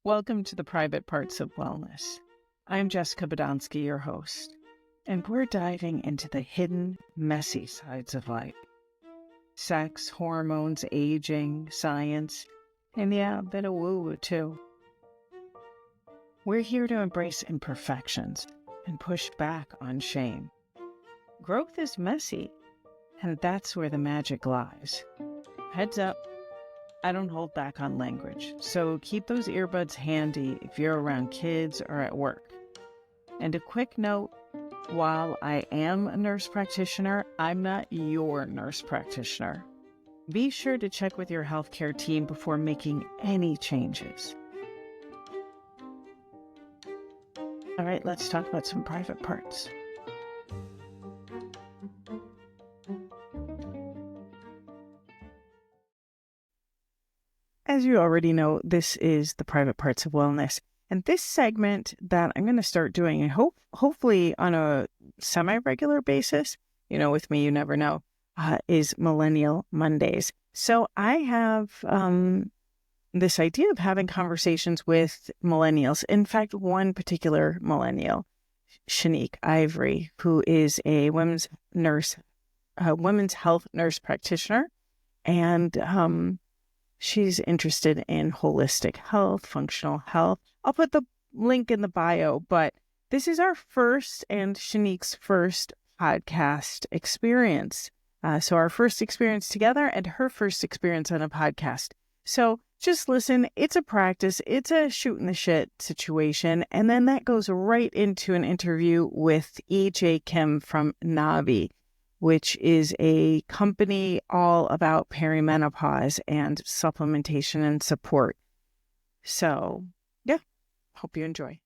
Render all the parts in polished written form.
Welcome to the Private Parts of Wellness. I'm Jessica Badonsky, your host, and we're diving into the hidden, messy sides of life. Sex, hormones, aging, science, and yeah, a bit of woo-woo too. We're here to embrace imperfections and push back on shame. Growth is messy, and that's where the magic lies. Heads up, I don't hold back on language, so keep those earbuds handy if you're around kids or at work. And a quick note, while I am a nurse practitioner, I'm not your nurse practitioner. Be sure to check with your healthcare team before making any changes. All right, let's talk about some private parts. As you already know, this is the Private Parts of Wellness. And this segment that I'm going to start doing, and hopefully on a semi-regular basis, with me, you never know, is Millennial Mondays. So I have this idea of having conversations with millennials. In fact, one particular millennial, Shanique Ivery, who is a women's health nurse practitioner. And she's interested in holistic health, functional health. I'll put the link in the bio, but this is our first and Shanique's first podcast experience. So our first experience together and her first experience on a podcast. So just listen. It's a practice. It's a shoot in the shit situation. And then that goes right into an interview with EJ Kim from NABI, which is a company all about perimenopause and supplementation and support. So, yeah, hope you enjoy.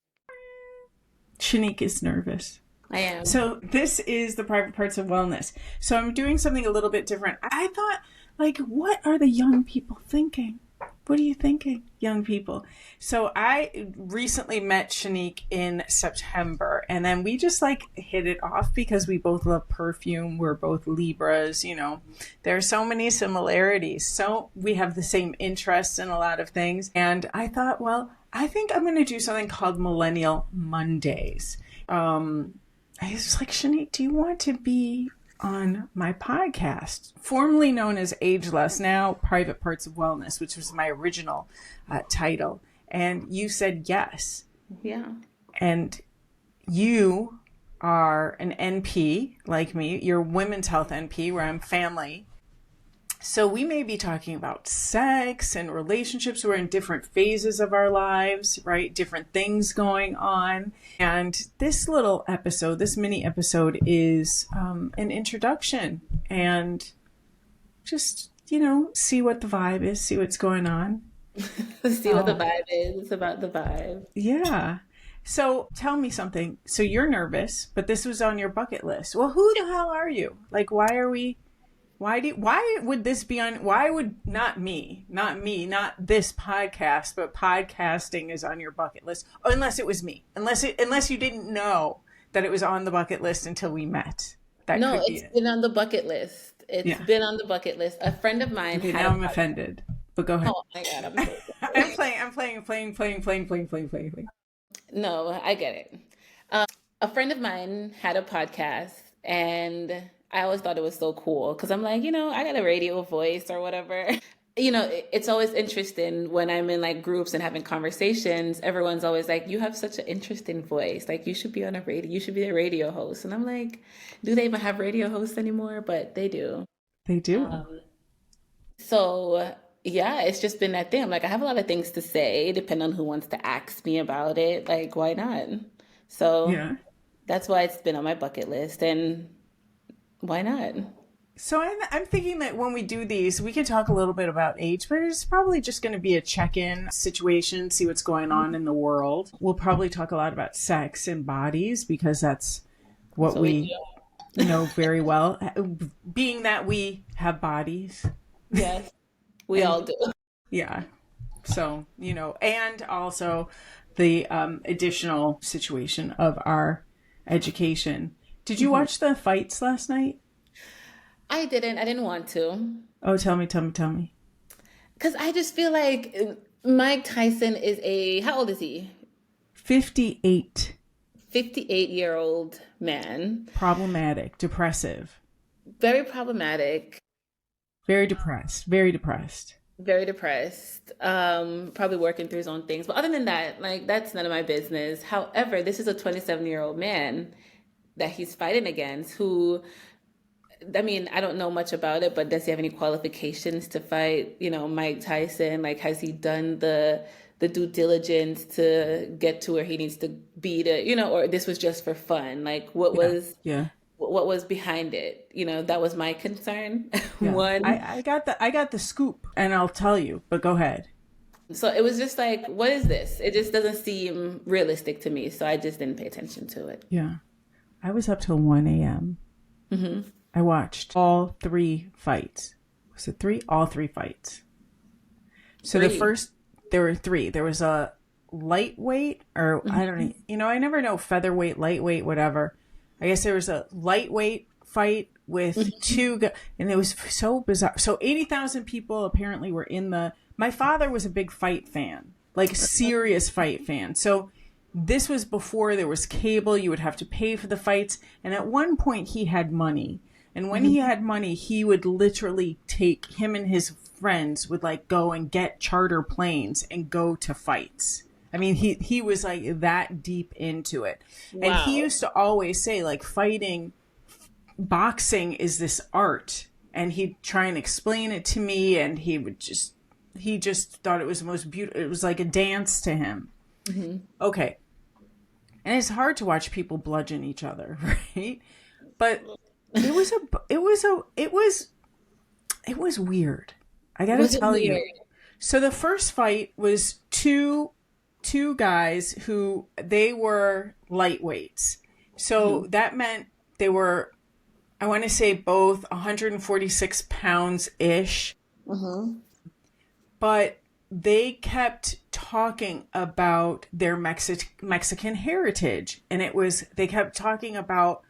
Shanique is nervous. I am. So this is the Private Parts of Wellness. So I'm doing something a little bit different. I thought, what are the young people thinking? What are you thinking, young people? So I recently met Shanique in September, and then we just hit it off because we both love perfume. We're both Libras, There are so many similarities. So we have the same interests in a lot of things. And I thought, I think I'm going to do something called Millennial Mondays. I was like, Shanique, do you want to be on my podcast, formerly known as Ageless, now Private Parts of Wellness, which was my original title? And you said yes. Yeah. And you are an NP like me. You're Women's Health NP, where I'm family. So we may be talking about sex and relationships. We're in different phases of our lives, right? Different things going on. And this little episode, this mini episode is an introduction and just, see what the vibe is, see what's going on. See what the vibe is. It's about the vibe. Yeah. So tell me something. So you're nervous, but this was on your bucket list. Well, who the hell are you? Why would this be on, why would not this podcast, but podcasting is on your bucket list? Unless it was me, unless you didn't know that it was on the bucket list until we met. It's been on the bucket list. It's been on the bucket list. A friend of mine now I'm offended, but go ahead. Oh my God, I'm so I'm playing. No, I get it. A friend of mine had a podcast, and I always thought it was so cool because I'm like, I got a radio voice or whatever. It's always interesting when I'm in groups and having conversations. Everyone's always like, you have such an interesting voice. You should be on a radio. You should be a radio host. And I'm like, do they even have radio hosts anymore? But they do. They do. So yeah, it's just been that thing. I'm like, I have a lot of things to say, depending on who wants to ask me about it. Why not? So that's why it's been on my bucket list. And why not? So I'm thinking that when we do these, we can talk a little bit about age, but it's probably just going to be a check-in situation, see what's going on in the world. We'll probably talk a lot about sex and bodies because that's what we know very well, being that we have bodies. Yes, we all do. Yeah. So, and also the additional situation of our education. Did you watch the fights last night? I didn't want to. Oh, tell me. Because I just feel like Mike Tyson is how old is he? 58. 58-year-old man. Problematic, depressive. Very problematic. Very depressed. Very depressed. Very depressed. Probably working through his own things. But other than that, like, that's none of my business. However, this is a 27-year-old man that he's fighting against who, I mean, I don't know much about it, but does he have any qualifications to fight, Mike Tyson? Like, has he done the due diligence to get to where he needs to be to, or this was just for fun? Like, what was behind it? That was my concern. Yeah. One, I got the scoop, and I'll tell you, but go ahead. So it was just like, what is this? It just doesn't seem realistic to me. So I just didn't pay attention to it. Yeah. I was up till 1 a.m. Mm-hmm. I watched all 3 fights. Was it 3? All 3 fights. So there were 3. There was a lightweight, or I don't know, I never know, featherweight, lightweight, whatever. I guess there was a lightweight fight with 2 and it was so bizarre. So 80,000 people apparently were in my father was a big fight fan, like serious fight fan. So this was before there was cable. You would have to pay for the fights. And at one point he had money. And when he had money, he would literally take him and his friends would like go and get charter planes and go to fights. I mean, he was like that deep into it. Wow. And he used to always say like boxing is this art. And he'd try and explain it to me. And he just thought it was the most beautiful. It was like a dance to him. Mm-hmm. Okay. And it's hard to watch people bludgeon each other, right? But it was weird. I gotta tell you. So the first fight was two guys who they were lightweights. So that meant they were, I want to say, both 146 pounds ish. Mm-hmm. But they kept talking about their Mexican heritage. And they kept talking about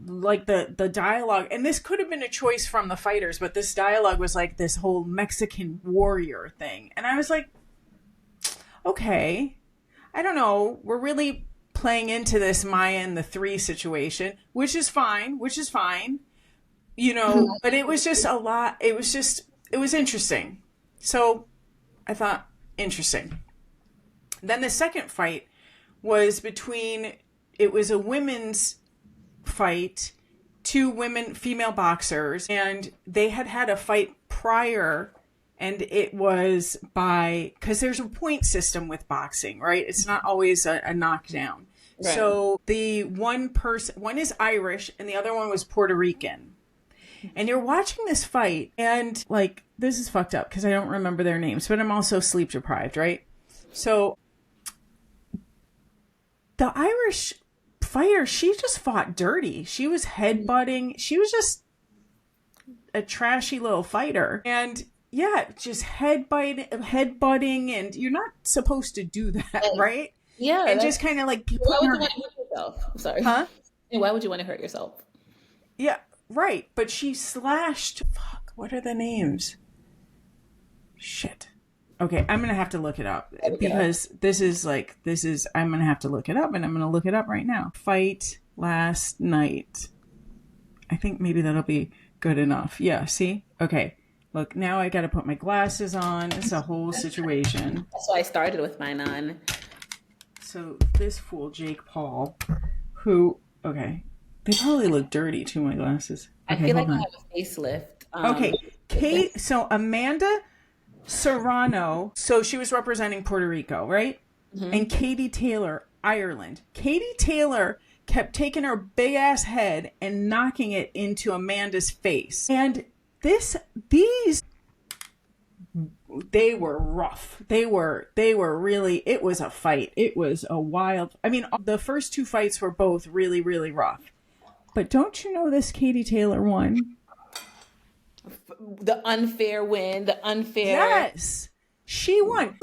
like the dialogue. And this could have been a choice from the fighters, but this dialogue was like this whole Mexican warrior thing. And I was like, okay, I don't know. We're really playing into this Maya and the 3 situation, which is fine, but it was just a lot. It was interesting. So I thought, interesting. Then the second fight was it was a women's fight, 2 female boxers, and they had a fight prior, and it was because there's a point system with boxing, right? It's not always a knockdown. Right. So the one is Irish and the other one was Puerto Rican. And you're watching this fight, and like, this is fucked up because I don't remember their names, but I'm also sleep deprived, right? So the Irish fighter, she just fought dirty. She was headbutting. She was just a trashy little fighter. And yeah, just headbutting, and you're not supposed to do that, right? Yeah. And just kind of like... Why would you want to hurt yourself? I'm sorry. Huh? And why would you want to hurt yourself? Yeah. Right, but she slashed... Fuck, what are the names? Shit. Okay, I'm going to have to look it up. Because I'm going to have to look it up, and I'm going to look it up right now. Fight last night. I think maybe that'll be good enough. Yeah, see? Okay. Look, now I got to put my glasses on. It's a whole situation. That's why I started with mine on. So this fool, Jake Paul, who... Okay. They probably look dirty too, my glasses. Okay, I feel like I have a facelift. Okay. So Amanda Serrano, so she was representing Puerto Rico, right? Mm-hmm. And Katie Taylor, Ireland. Katie Taylor kept taking her big ass head and knocking it into Amanda's face. And they were rough. They were really, it was a fight. It was a wild, the first 2 fights were both really, really rough. But don't you know this Katie Taylor won? The unfair win, Yes, she won.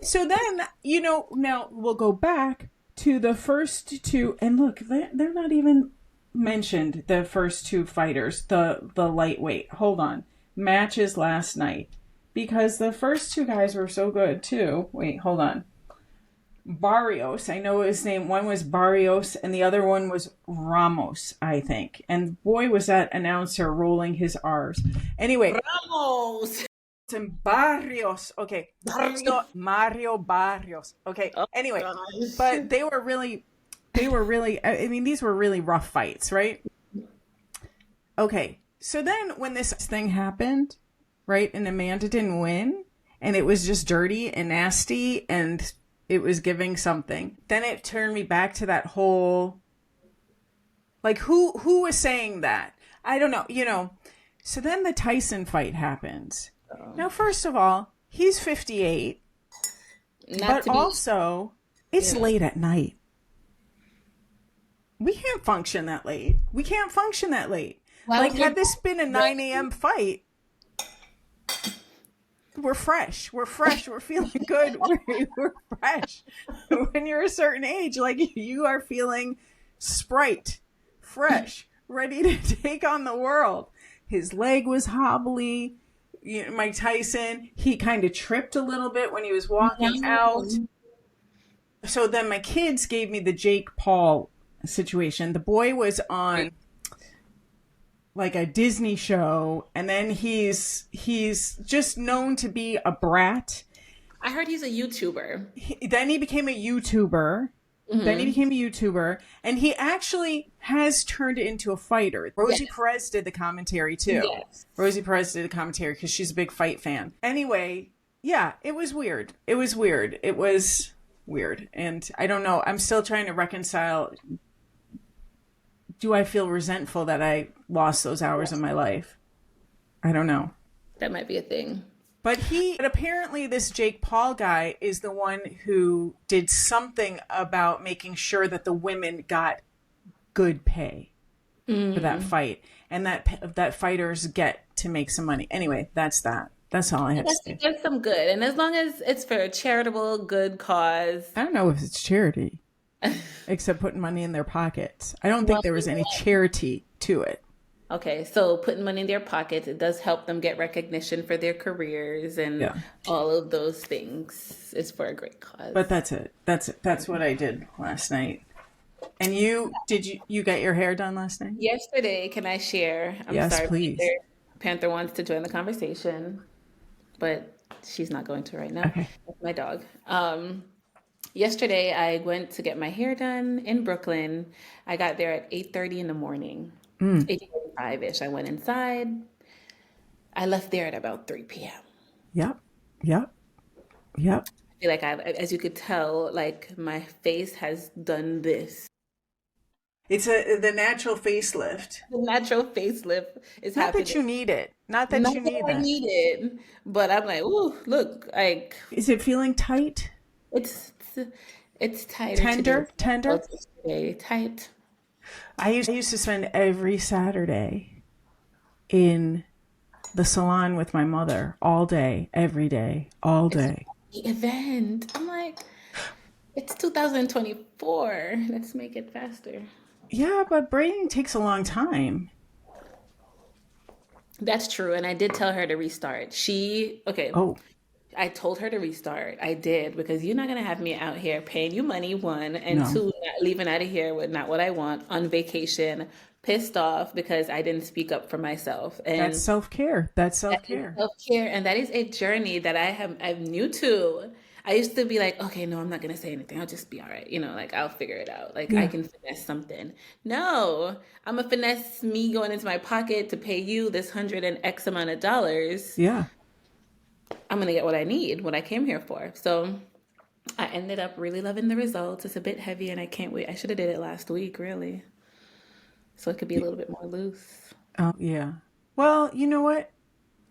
So then, now we'll go back to the first 2. And look, they're not even mentioned, the first 2 fighters, the lightweight. Hold on. Matches last night. because the first two guys were so good too. Wait, hold on. Barrios, I know his name. One was Barrios and the other one was Ramos, I think. And boy, was that announcer rolling his R's. Anyway. Ramos! And Barrios. Okay. Mario Barrios. Okay. Oh, anyway, gosh. but they were really, I mean, these were really rough fights, right? Okay. So then when this thing happened, right, and Amanda didn't win, and it was just dirty and nasty, and it was giving something, then it turned me back to that whole, like, who was saying that? I don't know, you know. So then the Tyson fight happens. Now, first of all, he's 58, but also it's late at night. We can't function that late. Well, like, had this been a 9 a.m. fight, we're fresh. We're feeling good. We're fresh. When you're a certain age, like, you are feeling sprite, fresh, ready to take on the world. His leg was hobbly. You know, Mike Tyson, he kind of tripped a little bit when he was walking out. So then my kids gave me the Jake Paul situation. The boy was on like a Disney show, and then he's just known to be a brat. I heard he's a YouTuber. Then he became a YouTuber. And he actually has turned into a fighter. Rosie Perez did the commentary too. Yes. Rosie Perez did the commentary because she's a big fight fan. Anyway, yeah, it was weird. And I don't know. I'm still trying to reconcile. Do I feel resentful that I lost those hours of my life? I don't know. That might be a thing. But apparently this Jake Paul guy is the one who did something about making sure that the women got good pay for that fight, and that fighters get to make some money. Anyway, that's that. That's all I have to say. There's some good, and as long as it's for a charitable good cause. I don't know if it's charity, except putting money in their pockets. I don't think there was any charity to it. Okay, so putting money in their pockets, it does help them get recognition for their careers and all of those things. It's for a great cause. But that's it. That's what I did last night. And you get your hair done last night? Yesterday, can I share? Yes, sorry, please. Panther wants to join the conversation, but she's not going to right now. Okay. That's my dog. Yesterday, I went to get my hair done in Brooklyn. I got there at 8:30 in the morning. 8:45-ish. I went inside. I left there at about 3 p.m. Yep. I feel like as you could tell, like my face has done this. It's the natural facelift. The natural facelift is not happening. That you need it. Not that you need that. I need it, but I'm like, ooh, look, like. Is it feeling tight? It's tight. Tender. Tight. I used to spend every Saturday in the salon with my mother all day, every day, all day. It's the event. I'm like, it's 2024. Let's make it faster. Yeah, but braiding takes a long time. That's true. And I did tell her to restart. I told her to restart. I did, because you're not going to have me out here paying you money, one, and two, not leaving out of here with not what I want, on vacation, pissed off because I didn't speak up for myself. And that's self-care. Self-care. And that is a journey that I'm new to. I used to be like, okay, no, I'm not going to say anything. I'll just be all right. You know, like, I'll figure it out. Like, I can finesse something. No, I'm going to finesse me going into my pocket to pay you this $100 and X amount of dollars. Yeah. I'm going to get what I need, what I came here for. So I ended up really loving the results. It's a bit heavy and I can't wait. I should have did it last week, really. So it could be a little bit more loose. Oh, yeah. Well, you know what?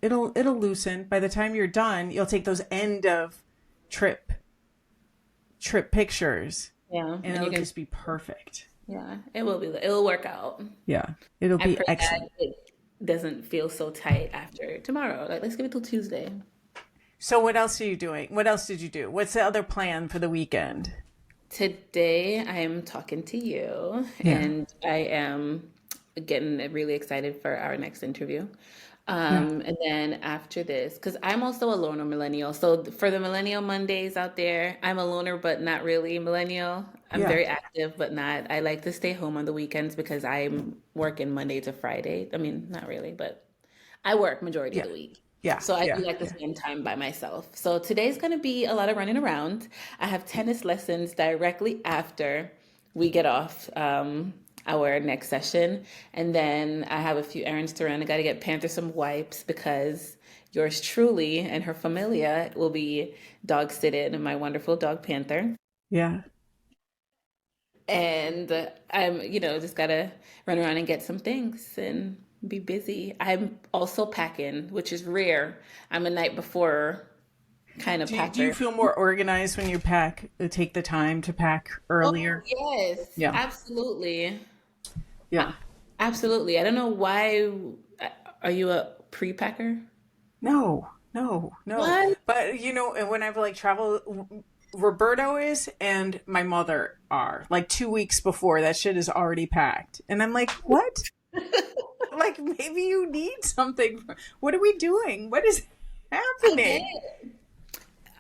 It'll loosen. By the time you're done, you'll take those end of trip pictures. Yeah. And it'll just be perfect. Yeah, it will be. It'll work out. Yeah. It'll be excellent. It doesn't feel so tight after tomorrow. Like, let's give it till Tuesday. So what else are you doing? What else did you do? What's the other plan for the weekend? Today, I am talking to you, and I am getting really excited for our next interview. Yeah. And then after this, because I'm also a loner millennial. So for the Millennial Mondays out there, I'm a loner, but not really millennial. I'm Yeah. very active, but not. I like to stay home on the weekends because I'm working Monday to Friday. I mean, not really, but I work majority of Yeah. the week. Yeah. So I do Yeah. like to Yeah. spend time by myself. So today's going to be a lot of running around. I have tennis lessons directly after we get off our next session. And then I have a few errands to run. I got to get Panther some wipes because yours truly and her familia will be dog sitting my wonderful dog Panther. Yeah. And I'm, just gotta run around and get some things and be busy. I'm also packing, which is rare. I'm a night before kind of Do you packer. feel more organized when you pack, take the time to pack Oh, earlier? yes, Yeah. absolutely. Yeah. Absolutely. I don't know why. Are you a pre-packer? No, no, no. What? But when I've like traveled, Roberto is and my mother are like 2 weeks before that shit is already packed. And I'm like, what? Like maybe you need something. What are we doing? What is I get happening?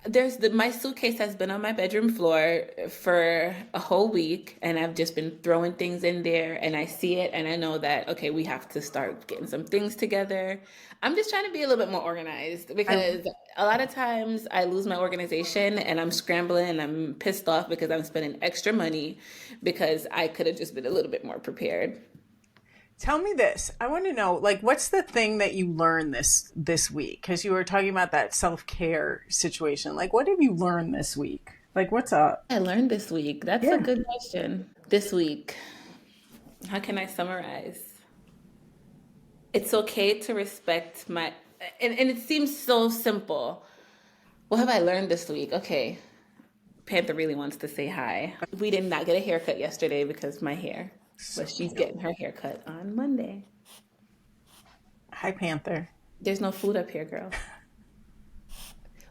it. My suitcase has been on my bedroom floor for a whole week, and I've just been throwing things in there, and I see it, and I know that, okay, we have to start getting some things together. I'm just trying to be a little bit more organized I because a lot of times I lose my organization and I'm scrambling and I'm pissed off because I'm spending extra money because I could have just been a little bit more prepared. Tell me this. I want to know, like, what's the thing that you learned this week? Because you were talking about that self-care situation. Like, what have you learned this week? Like, what's up? I learned this week. That's a Yeah. good question. This week, how can I summarize? It's okay to respect my, and it seems so simple. What have I learned this week? Okay, Panther really wants to say hi. We did not get a haircut yesterday because my hair, So but she's cute. getting her haircut on Monday. Hi, Panther. There's no food up here, girl.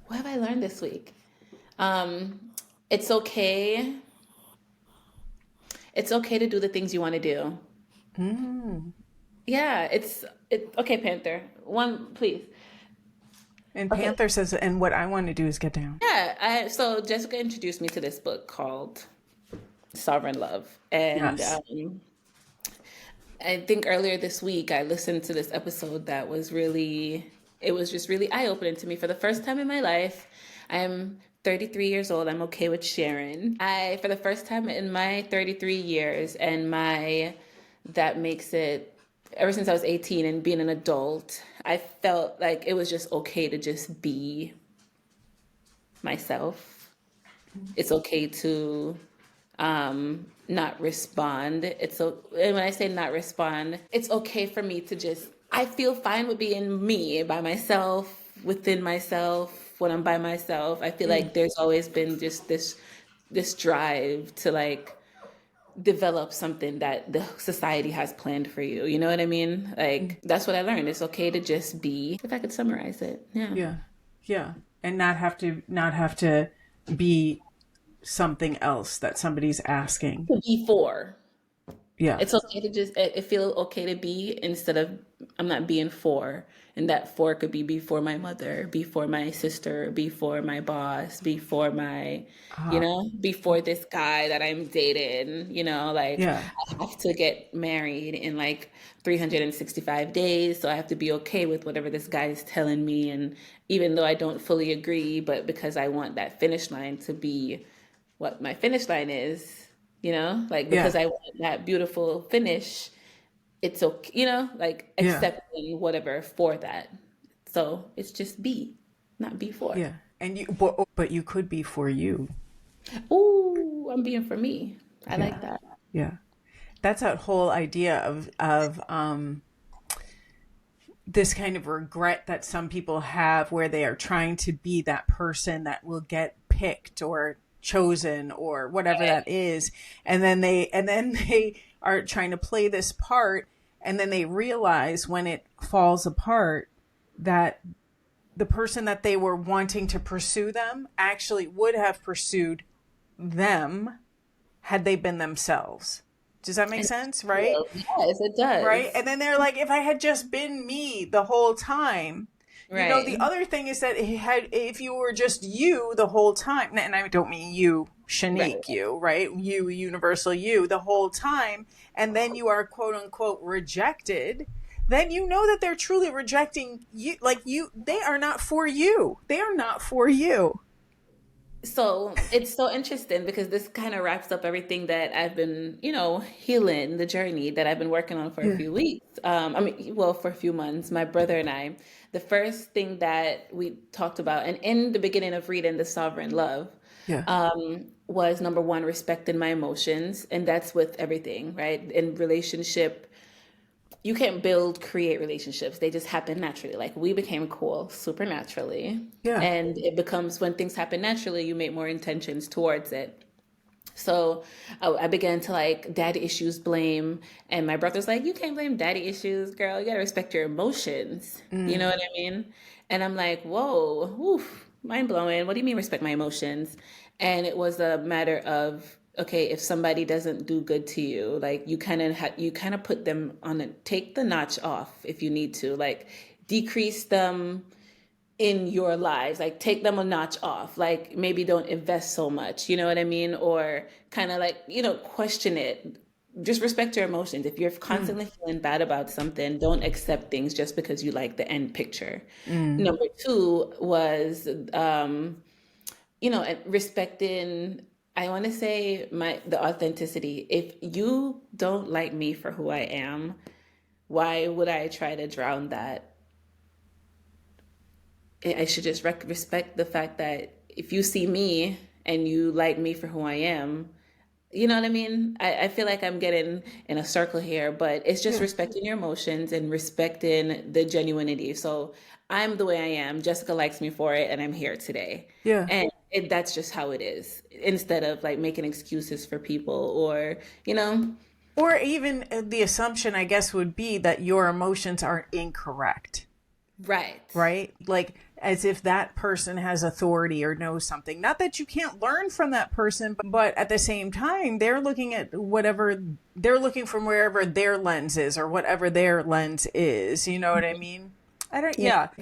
What have I learned this week? Um, it's okay. It's okay to do the things you want to do. Mm. Yeah, it. Okay, Panther. One, please. And Okay. Panther says, and what I want to do is get down. Yeah. So Jessica introduced me to this book called Sovereign Love, and Yes. I think earlier this week I listened to this episode that was really, it was just really eye-opening to me for the first time in my life. I'm 33 years old. I'm okay with sharing. For the first time in my 33 years, and that makes it, ever since I was 18 and being an adult, I felt like it was just okay to just be myself. It's okay to not respond. And when I say not respond, it's okay for me to just, I feel fine with being me by myself, within myself, when I'm by myself. I feel Mm. like there's always been just this drive to like develop something that the society has planned for you. You know what I mean? Mm. Like that's what I learned. It's okay to just be, if I could summarize it. Yeah. Yeah. Yeah. And not have to be something else that somebody's asking. Before. Yeah. It's okay to just it feel okay to be instead of I'm not being for. And that for could be before my mother, before my sister, before my boss, before Uh, before this guy that I'm dating, like yeah. I have to get married in like 365 days. So I have to be okay with whatever this guy is telling me. And even though I don't fully agree, but because I want that finish line to be what my finish line is, like because Yeah. I want that beautiful finish, it's okay, like Yeah. accepting whatever for that. So it's just be, not before. Yeah. And but you could be for you. Ooh, I'm being for me. I like Yeah. that. Yeah. That's that whole idea of this kind of regret that some people have where they are trying to be that person that will get picked or chosen or whatever Right. that is, and then they are trying to play this part, and then they realize when it falls apart that the person that they were wanting to pursue them actually would have pursued them had they been themselves Does that make sense? Right? Yes, it Right. does. And then they're like, if I had just been me the whole time, the Right. other thing is that if you were just you the whole time, and I don't mean you, Right. Shanique, you, right? You, universal you, the whole time, and then you are quote unquote rejected, then you know that they're truly rejecting you. Like they are not for you. They are not for you. So it's so interesting because this kind of wraps up everything that I've been, healing the journey that I've been working on for a Yeah. few weeks. For a few months. My brother and I, the first thing that we talked about, and in the beginning of reading The Sovereign Love, Yeah. was number one, respecting my emotions. And that's with everything, right? In relationship, you can't create relationships. They just happen naturally. Like we became cool super naturally. Yeah. And it becomes when things happen naturally, you make more intentions towards it. So I began to like daddy issues blame. And my brother's like, you can't blame daddy issues, girl. You got to respect your emotions. You know what I mean? And I'm like, whoa, woof, mind blowing. What do you mean respect my emotions? And it was a matter of, okay, if somebody doesn't do good to you, like you kind of put them on take the notch off if you need to, like decrease them in your lives, like take them a notch off, like maybe don't invest so much, you know what I mean? Or kind of like, question it. Just respect your emotions. If you're constantly feeling bad about something, don't accept things just because you like the end picture. Number two was, respecting, I want to say the authenticity. If you don't like me for who I am, why would I try to drown that? I should just respect the fact that if you see me and you like me for who I am, you know what I mean? I feel like I'm getting in a circle here, but it's just Yeah. respecting your emotions and respecting the genuinity. So I'm the way I am. Jessica likes me for it, and I'm here today. Yeah. And that's just how it is, instead of like making excuses for people or. Or even the assumption, I guess, would be that your emotions are incorrect. Right. Right? Like as if that person has authority or knows something. Not that you can't learn from that person, but at the same time, they're looking at whatever they're looking from wherever their lens is or whatever their lens is. You know what I mean? Yeah. Yeah, I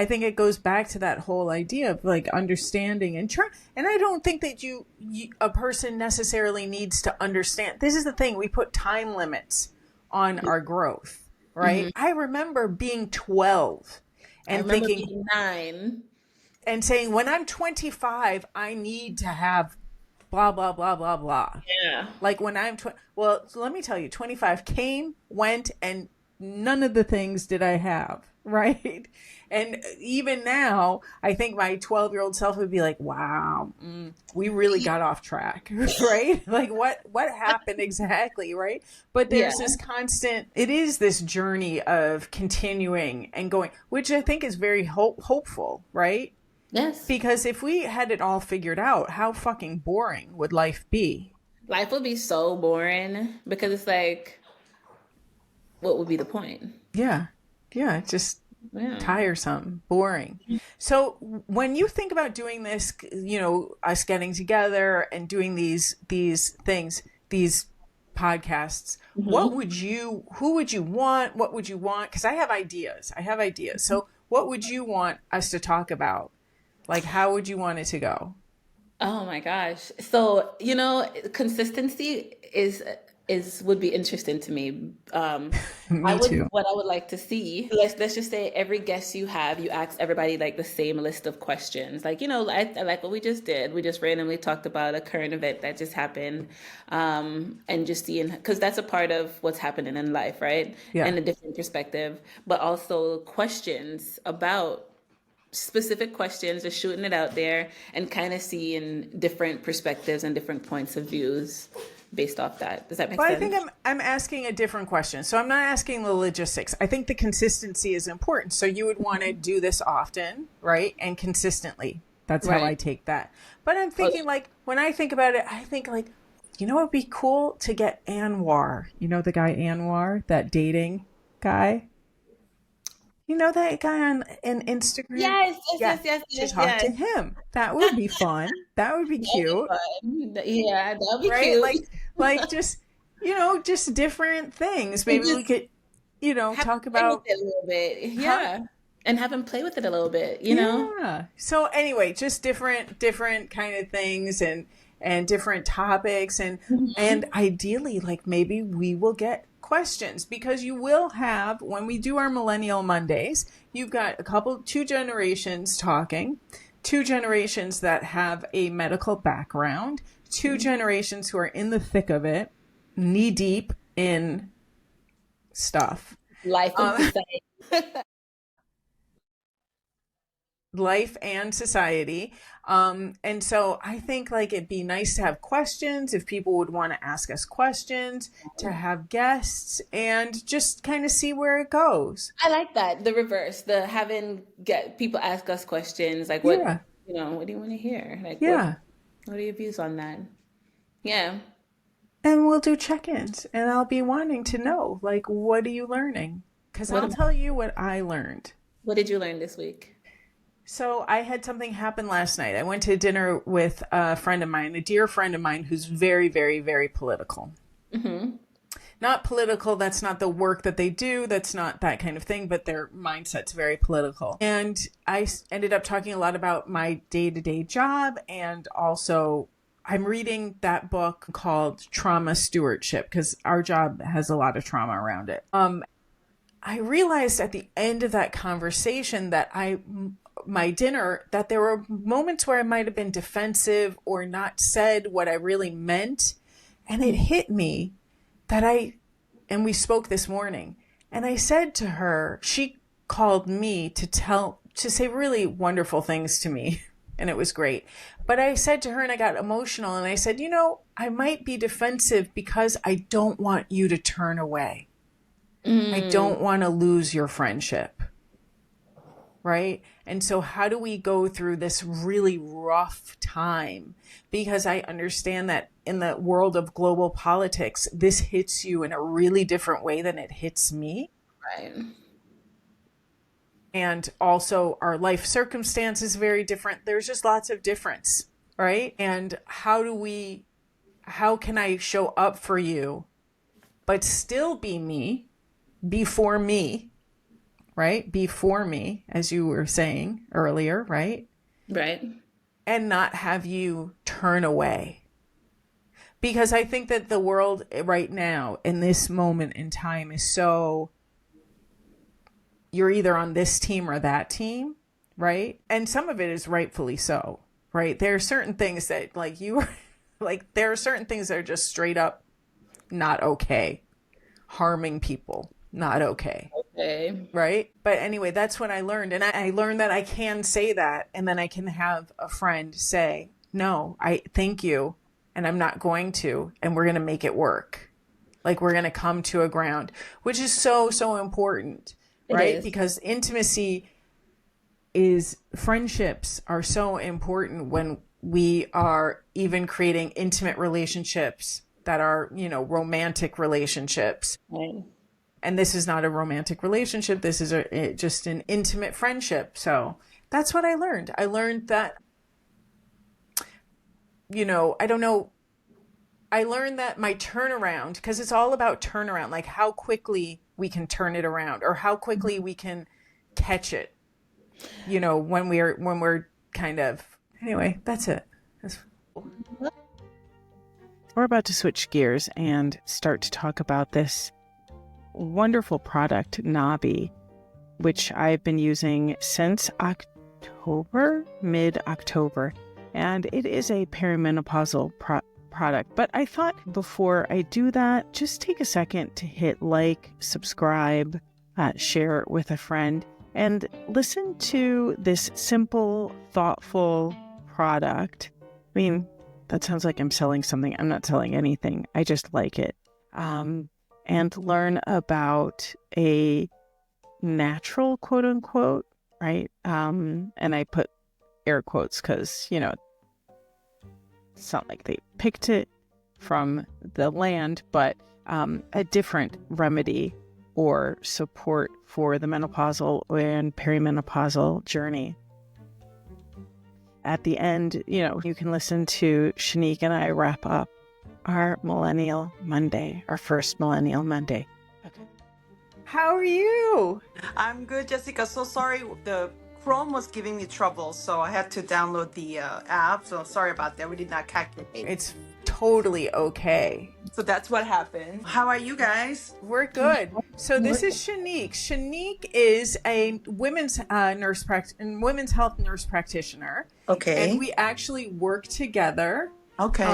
think it goes back to that whole idea of like understanding and try. And I don't think that a person necessarily needs to understand. This is the thing. We put time limits on our growth, right? I remember being 12 I and remember thinking being 9. and saying, when I'm 25, I need to have blah, blah, blah, blah, blah. Yeah. Like when well, so let me tell you, 25 came, went, and none of the things did I have, right? And even now, I think my 12-year-old self would be like, wow, we really got off track, right? Like what happened exactly, right? But Yeah. there's this it is this journey of continuing and going, which I think is very hopeful, right? Yes. Because if we had it all figured out, how fucking boring would life be? Life would be so boring because it's like, what would be the point? Yeah. Yeah. Just Yeah. tiresome, boring. So when you think about doing this, us getting together and doing these things, these podcasts, who would you want? What would you want? Because I have ideas. So what would you want us to talk about? Like, how would you want it to go? Oh my gosh. So, consistency would be interesting to me. Me too. What I would like to see, let's just say every guest you ask everybody like the same list of questions. Like, I like what we just did. We just randomly talked about a current event that just happened. And just seeing, because that's a part of what's happening in life, right? Yeah. And a different perspective, but also questions about specific questions, just shooting it out there and kind of seeing different perspectives and different points of views based off that. Does that make But sense? I think I'm asking a different question. So I'm not asking the logistics. I think the consistency is important. So you would want to do this often, right? And consistently. That's how Right. I take that. But I'm thinking like, when I think about it, I think like, it would be cool to get Anwar. You know the guy Anwar, that dating guy? You know that guy on Instagram? Yes, Yeah, yes, yes, to yes, talk to yes. him. That would be fun. That would be That'd be cute, fun. Yeah, that'd be right? cute. Like just just different things. Maybe we could, talk about it a little bit. Yeah. And have him play with it a little bit, Yeah. So anyway, just different kind of things and different topics and ideally, like, maybe we will get questions, because you will have, when we do our Millennial Mondays, you've got two generations talking, two generations that have a medical background, two generations who are in the thick of it, knee deep in stuff. Life and society. Life and society. And so I think, like, it'd be nice to have questions, if people would want to ask us questions, to have guests, and just kind of see where it goes. I like that. The reverse, the get people ask us questions, like, what, Yeah. What do you want to hear? Like, Yeah. what are your views on that? Yeah. And we'll do check-ins, and I'll be wanting to know, like, what are you learning? Because I'll tell you what I learned. What did you learn this week? So I had something happen last night. I went to dinner with a friend of mine, a dear friend of mine, who's very, very, very political. Mm-hmm. Not political. That's not the work that they do. That's not that kind of thing, but their mindset's very political. And I ended up talking a lot about my day-to-day job. And also, I'm reading that book called Trauma Stewardship, because our job has a lot of trauma around it. I realized at the end of that conversation that my dinner, that there were moments where I might have been defensive or not said what I really meant. And it hit me that and we spoke this morning, and I said to her, she called me to say really wonderful things to me. And it was great. But I said to her, and I got emotional, and I said, I might be defensive because I don't want you to turn away. I don't want to lose your friendship. Right? And so how do we go through this really rough time? Because I understand that in the world of global politics, this hits you in a really different way than it hits me. Right. And also our life circumstance is very different. There's just lots of difference, right? And how can I show up for you, but still be me, before me, right? Before me, as you were saying earlier, right? Right. And not have you turn away. Because I think that the world right now, in this moment in time, is so, you're either on this team or that team, right? And some of it is rightfully so, right? There are certain things that, there are certain things that are just straight up not okay. Harming people, not okay. Okay. Right? But anyway, that's what I learned. And I learned that I can say that, and then I can have a friend say, no, I thank you, and I'm not going to, and we're going to make it work. Like, we're going to come to a ground, which is so, so important, right? Because friendships are so important when we are even creating intimate relationships that are, romantic relationships. Right. And this is not a romantic relationship. This is just an intimate friendship. So that's what I learned. I learned that, I don't know. I learned that my turnaround, because it's all about turnaround, like how quickly we can turn it around, or how quickly we can catch it, when we're kind of, anyway, that's it. We're about to switch gears and start to talk about this wonderful product, NABI, which I've been using since mid-October, and it is a perimenopausal product. But I thought before I do that, just take a second to hit like, subscribe, share it with a friend, and listen to this simple, thoughtful product. I mean, that sounds like I'm selling something. I'm not selling anything. I just like it. And learn about a natural, quote unquote, right? And I put air quotes because, it's not like they picked it from the land, but a different remedy or support for the menopausal and perimenopausal journey. At the end, you can listen to Shanique and I wrap up our Millennial Monday, our first Millennial Monday. Okay. How are you? I'm good, Jessica. So sorry, the Chrome was giving me trouble, so I had to download the app. So sorry about that. We did not calculate. It's totally okay. So that's what happened. How are you guys? We're good. So this is Shanique. Shanique is a women's women's health nurse practitioner. Okay. And we actually work together. Okay.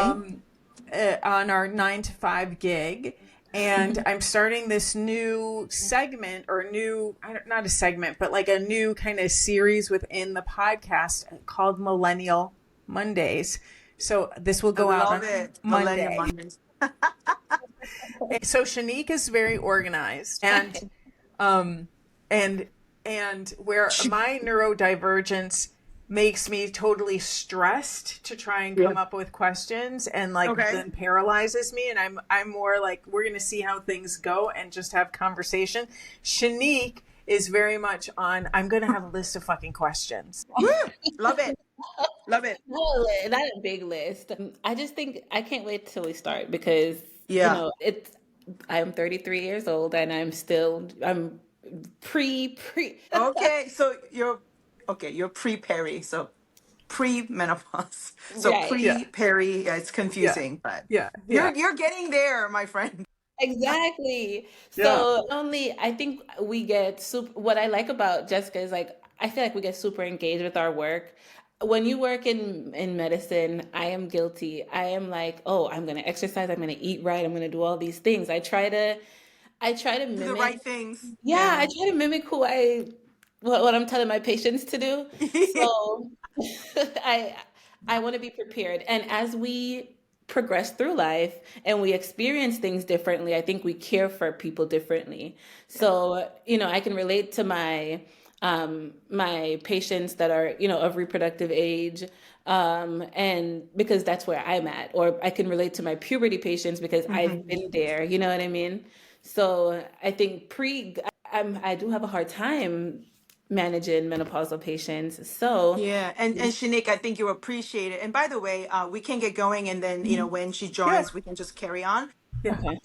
On our 9 to 5 gig. And I'm starting this new segment not a segment, but like a new kind of series within the podcast called Millennial Mondays. So this will go out on Monday. Millennial Mondays. So Shanique is very organized and where my neurodivergence makes me totally stressed to try and come up with questions and then paralyzes me. And I'm more like, we're going to see how things go and just have conversation. Shanique is very much on, I'm going to have a list of fucking questions. Love it. Love it. Well, not a big list. I just think I can't wait till we start because, I'm 33 years old and I'm pre. Okay. So you're pre-Peri. So pre-menopause. So Right. Pre-Peri. Yeah, it's confusing, but you're getting there, my friend. Exactly. So only I think we get what I like about Jessica is like, I feel like we get super engaged with our work. When you work in medicine, I am guilty. I am like, oh, I'm going to exercise. I'm going to eat right. I'm going to do all these things. I try to mimic Do the right things. Yeah, I try to mimic what I'm telling my patients to do. So I want to be prepared. And as we progress through life and we experience things differently, I think we care for people differently. So, I can relate to my patients that are, of reproductive age, and because that's where I'm at, or I can relate to my puberty patients because I've been there, you know what I mean? So I think I do have a hard time managing menopausal patients. So yeah, and Shanique, I think you appreciate it. And by the way, we can get going, and then when she joins, we can just carry on. Yeah. Okay.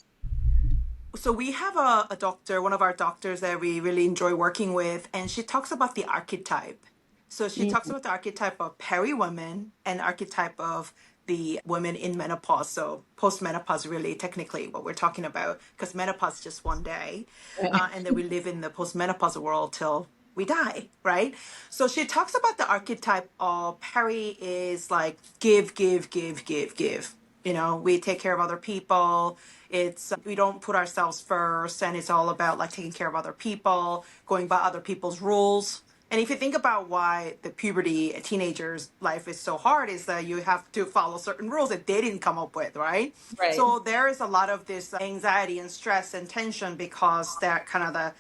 So we have a doctor, one of our doctors that we really enjoy working with, and she talks about the archetype. So she talks about the archetype of peri women and archetype of the women in menopause. So post-menopause, really, technically, what we're talking about, because menopause is just one day, and then we live in the post-menopause world till we die, right? So she talks about the archetype of peri is like give, give, give, give, give. We take care of other people. It's we don't put ourselves first, and it's all about like taking care of other people, going by other people's rules. And if you think about why the puberty teenagers life is so hard, is that you have to follow certain rules that they didn't come up with, right? Right. So there is a lot of this anxiety and stress and tension because that kind of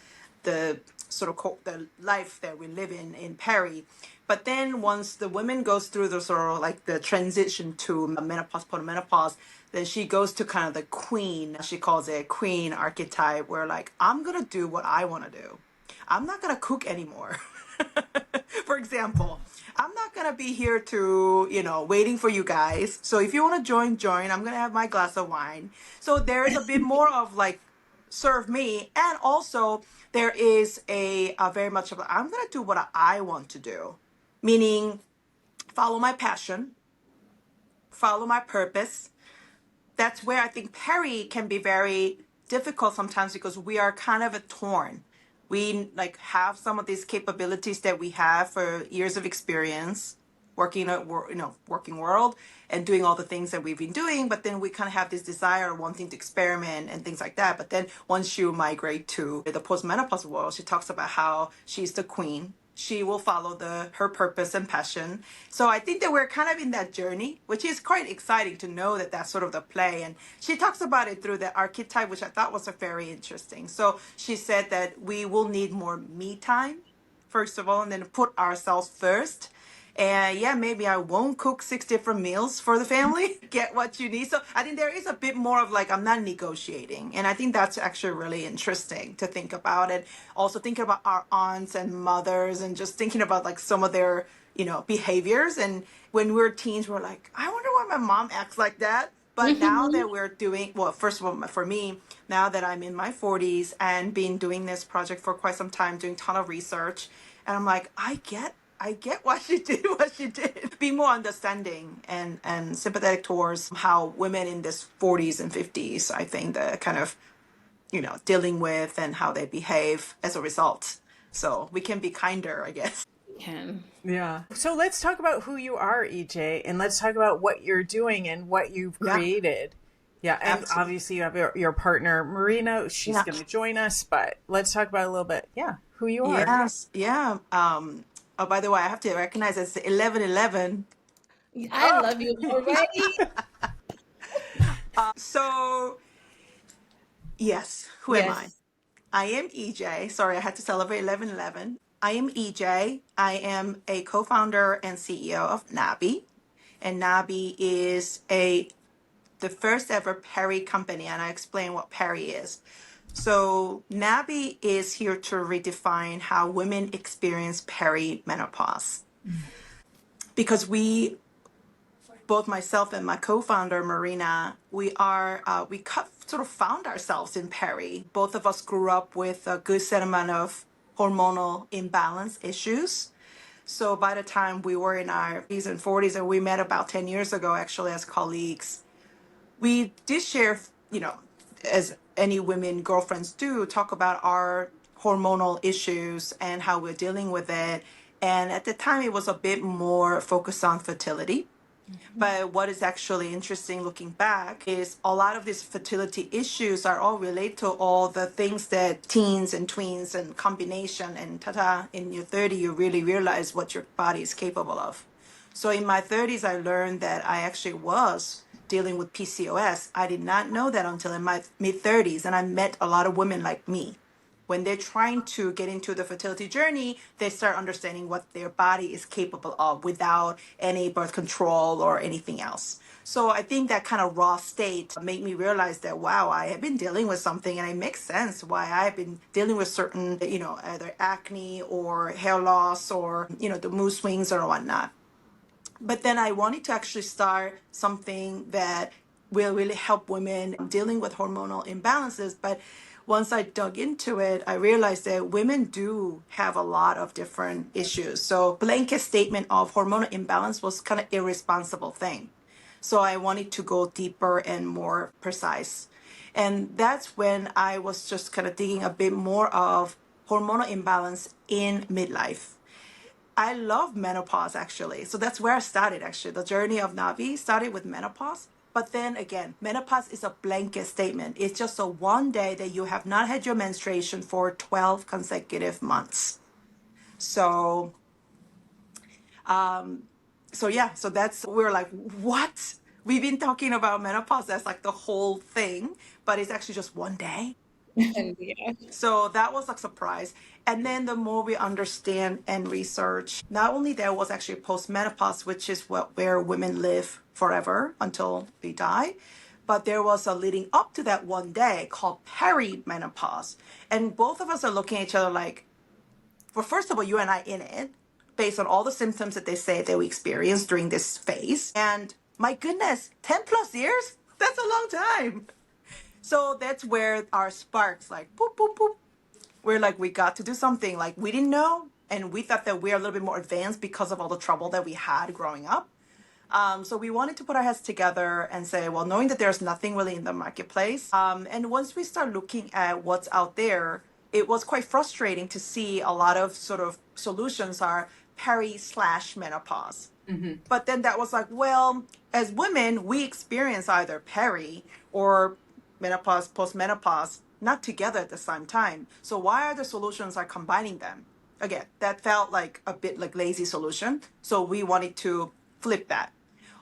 the sort of the life that we live in Peri. But then once the woman goes through the sort of like the transition to menopause, postmenopause, then she goes to kind of the queen. She calls it queen archetype, where like, I'm going to do what I want to do. I'm not going to cook anymore. For example, I'm not going to be here to, waiting for you guys. So if you want to join. I'm going to have my glass of wine. So there is a bit more of like, serve me. And also there is a very much of, I'm going to do what I want to do. Meaning follow my passion, follow my purpose. That's where I think Peri can be very difficult sometimes because we are kind of a torn. We like have some of these capabilities that we have for years of experience working in a working world and doing all the things that we've been doing, but then we kind of have this desire wanting to experiment and things like that. But then once you migrate to the postmenopause world, she talks about how she's the queen. She will follow her purpose and passion. So I think that we're kind of in that journey, which is quite exciting to know that that's sort of the play. And she talks about it through the archetype, which I thought was very interesting. So she said that we will need more me time, first of all, and then put ourselves first. And yeah, maybe I won't cook 6 different meals for the family. Get what you need. So I think there is a bit more of like, I'm not negotiating. And I think that's actually really interesting to think about it. Also thinking about our aunts and mothers and just thinking about like some of their, behaviors. And when we're teens, we're like, I wonder why my mom acts like that. But now Mm-hmm. that we're doing, well, first of all, for me, now that I'm in my 40s and been doing this project for quite some time, doing a ton of research, and I'm like, I get why she did what she did. Be more understanding and sympathetic towards how women in this 40s and 50s, I think, the kind of, dealing with and how they behave as a result. So we can be kinder, I guess. Can. Yeah. So let's talk about who you are, EJ, and let's talk about what you're doing and what you've Yeah, created. Yeah, and absolutely. obviously you have your partner, Marina. She's Yeah. going to join us, but let's talk about a little bit, yeah, who you are. Yes. Yeah. Oh, by the way, I have to recognize it's 11:11. I Oh, love you already. So yes, who am I? Yes. I am EJ. Sorry, I had to celebrate 11:11. I am EJ. I am a co-founder and CEO of NABI, and NABI is the first ever Peri company, and I explain what Peri is. So NABI is here to redefine how women experience perimenopause, because both myself and my co-founder Marina, sort of found ourselves in Peri. Both of us grew up with a good set amount of hormonal imbalance issues. So by the time we were in our 30s and 40s, and we met about 10 years ago, actually, as colleagues, we did share, as any women girlfriends do, talk about our hormonal issues and how we're dealing with it. And at the time, it was a bit more focused on fertility. But what is actually interesting looking back is a lot of these fertility issues are all related to all the things that teens and tweens and combination and in your 30, you really realize what your body is capable of. So in my 30s, I learned that I actually was dealing with PCOS. I did not know that until in my mid 30s, and I met a lot of women like me. When they're trying to get into the fertility journey, they start understanding what their body is capable of without any birth control or anything else. So I think that kind of raw state made me realize that, wow, I have been dealing with something, and it makes sense why I've been dealing with certain, either acne or hair loss or, the mood swings or whatnot. But then I wanted to actually start something that will really help women dealing with hormonal imbalances. But once I dug into it, I realized that women do have a lot of different issues. So blanket statement of hormonal imbalance was kind of irresponsible thing. So I wanted to go deeper and more precise. And that's when I was just kind of digging a bit more of hormonal imbalance in midlife. I love menopause, actually. So that's where I started, actually. The journey of Navi started with menopause. But then again, menopause is a blanket statement. It's just a one day that you have not had your menstruation for 12 consecutive months. So, so yeah, so we're like, what? We've been talking about menopause as like the whole thing, but it's actually just one day. And yeah. So that was a surprise. And then the more we understand and research, not only there was actually postmenopause, which is where women live forever until they die, but there was a leading up to that one day called perimenopause. And both of us are looking at each other like, well, first of all, you and I in it, based on all the symptoms that they say that we experience during this phase. And my goodness, 10 plus years? That's a long time. So that's where our sparks like boop, boop, boop. We're like, we got to do something. Like, we didn't know. And we thought that we're a little bit more advanced because of all the trouble that we had growing up. So we wanted to put our heads together and say, well, knowing that there's nothing really in the marketplace. And once we start looking at what's out there, it was quite frustrating to see a lot of sort of solutions are peri/menopause. But then that was like, well, as women, we experience either peri or menopause, postmenopause, not together at the same time. So why are the solutions are combining them? Again, that felt like a bit like lazy solution. So we wanted to flip that.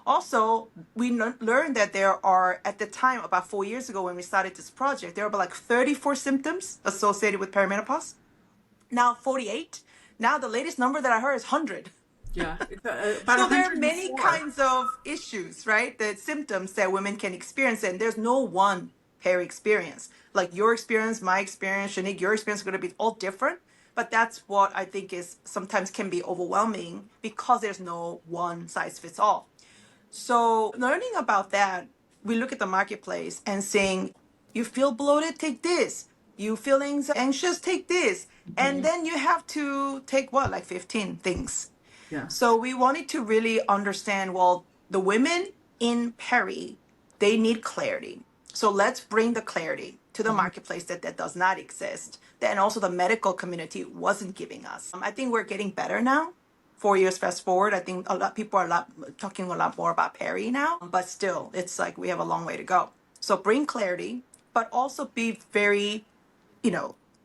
Also, we learned that there are, at the time, about 4 years ago when we started this project, there were about like 34 symptoms associated with perimenopause. Now 48. Now the latest number that I heard is 100. yeah. About So there are many 104. kinds of issues, right? The symptoms that women can experience, and there's no one peri experience. Like your experience, my experience, Shanique, your experience is going to be all different. But that's what I think is sometimes can be overwhelming because there's no one size fits all. So learning about that, we look at the marketplace and saying, you feel bloated, take this. You feel anxious, take this. And then you have to take what, like 15 things. Yeah. So we wanted to really understand, well, the women in Peri, they need clarity. So let's bring the clarity to the marketplace that does not exist, that also the medical community wasn't giving us. I think we're getting better now. 4 years fast forward, I think a lot people are talking a lot more about Peri now, but still, it's like we have a long way to go. So bring clarity, but also be very,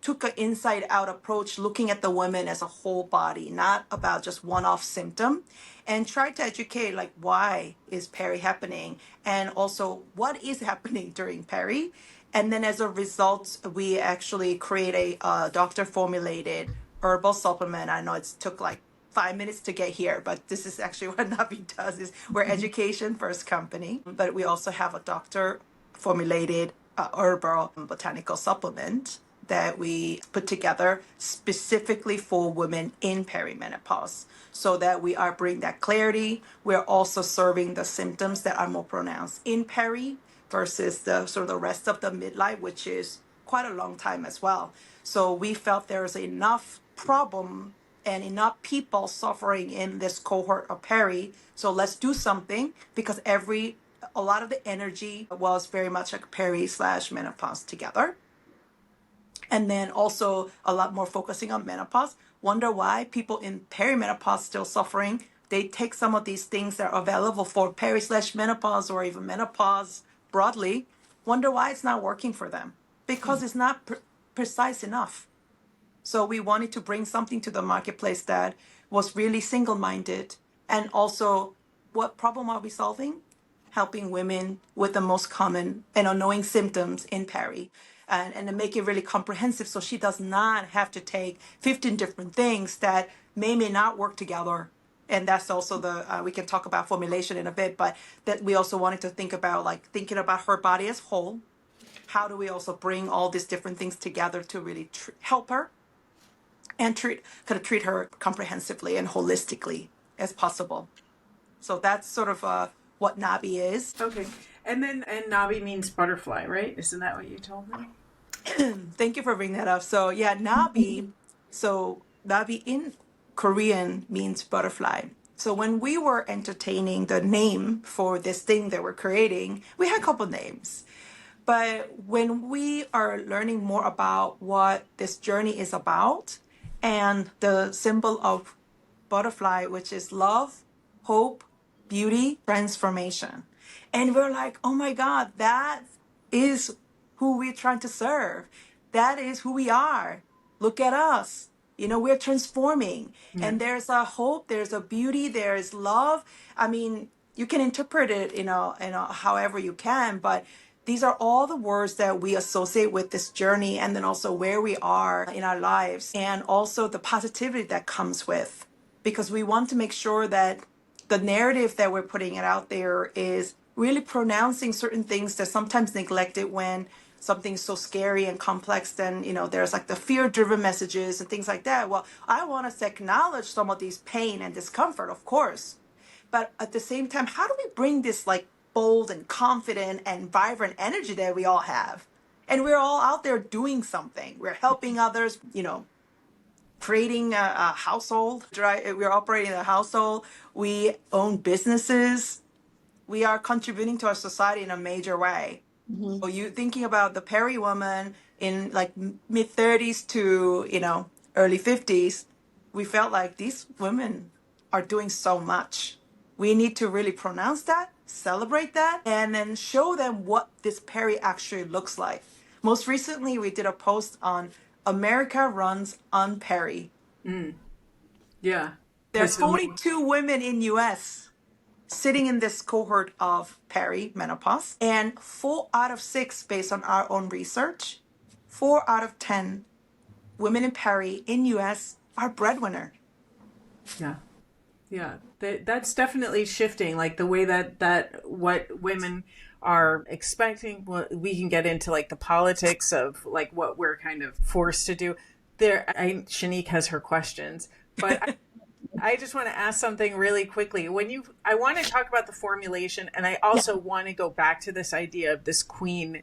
took an inside out approach, looking at the woman as a whole body, not about just one-off symptom, and try to educate, like, why is Peri happening, and also what is happening during Peri. And then as a result, we actually create a doctor formulated herbal supplement. I know it took like 5 minutes to get here, but this is actually what NABI does. Is we're education first company, but we also have a doctor formulated herbal botanical supplement that we put together specifically for women in perimenopause, so that we are bringing that clarity. We're also serving the symptoms that are more pronounced in peri versus the sort of the rest of the midlife, which is quite a long time as well. So we felt there was enough problem and enough people suffering in this cohort of peri. So let's do something, because a lot of the energy was very much like peri/menopause together. And then also a lot more focusing on menopause. Wonder why people in perimenopause still suffering. They take some of these things that are available for peri/menopause or even menopause broadly. Wonder why it's not working for them, because it's not precise enough. So we wanted to bring something to the marketplace that was really single-minded. And also, what problem are we solving? Helping women with the most common and annoying symptoms in peri. And to make it really comprehensive, so she does not have to take 15 different things that may not work together. And that's also we can talk about formulation in a bit, but that we also wanted to think about, like, thinking about her body as whole. How do we also bring all these different things together to really help her and treat her comprehensively and holistically as possible. So that's sort of what NABI is. Okay. And NABI means butterfly, right? Isn't that what you told me? Thank you for bringing that up. So yeah, NABI. So NABI in Korean means butterfly. So when we were entertaining the name for this thing that we're creating, we had a couple names. But when we are learning more about what this journey is about, and the symbol of butterfly, which is love, hope, beauty, transformation. And we're like, oh my God, that is who we're trying to serve. That is who we are. Look at us. We're transforming. And there's a hope, there's a beauty, there's love. I mean, you can interpret it, however you can, but these are all the words that we associate with this journey, and then also where we are in our lives, and also the positivity that comes with, because we want to make sure that the narrative that we're putting it out there is really pronouncing certain things that sometimes neglected when something's so scary and complex. Then, there's like the fear-driven messages and things like that. Well, I want us to acknowledge some of these pain and discomfort, of course. But at the same time, how do we bring this like bold and confident and vibrant energy that we all have? And we're all out there doing something. We're helping others, creating a household. We're operating a household. We own businesses. We are contributing to our society in a major way. So you thinking about the Peri woman in like mid 30s to, early 50s, we felt like these women are doing so much. We need to really pronounce that, celebrate that, and then show them what this Peri actually looks like. Most recently, we did a post on America Runs on Peri. Yeah. There's 42 women in U.S. sitting in this cohort of Peri menopause, and 4 out of 6, based on our own research, 4 out of 10 women in Peri in U.S. are breadwinner. Yeah. Yeah, that's definitely shifting, like the way that what women are expecting. We can get into like the politics of like what we're kind of forced to do. Shanique has her questions, but I just want to ask something really quickly. I want to talk about the formulation, and I also want to go back to this idea of this queen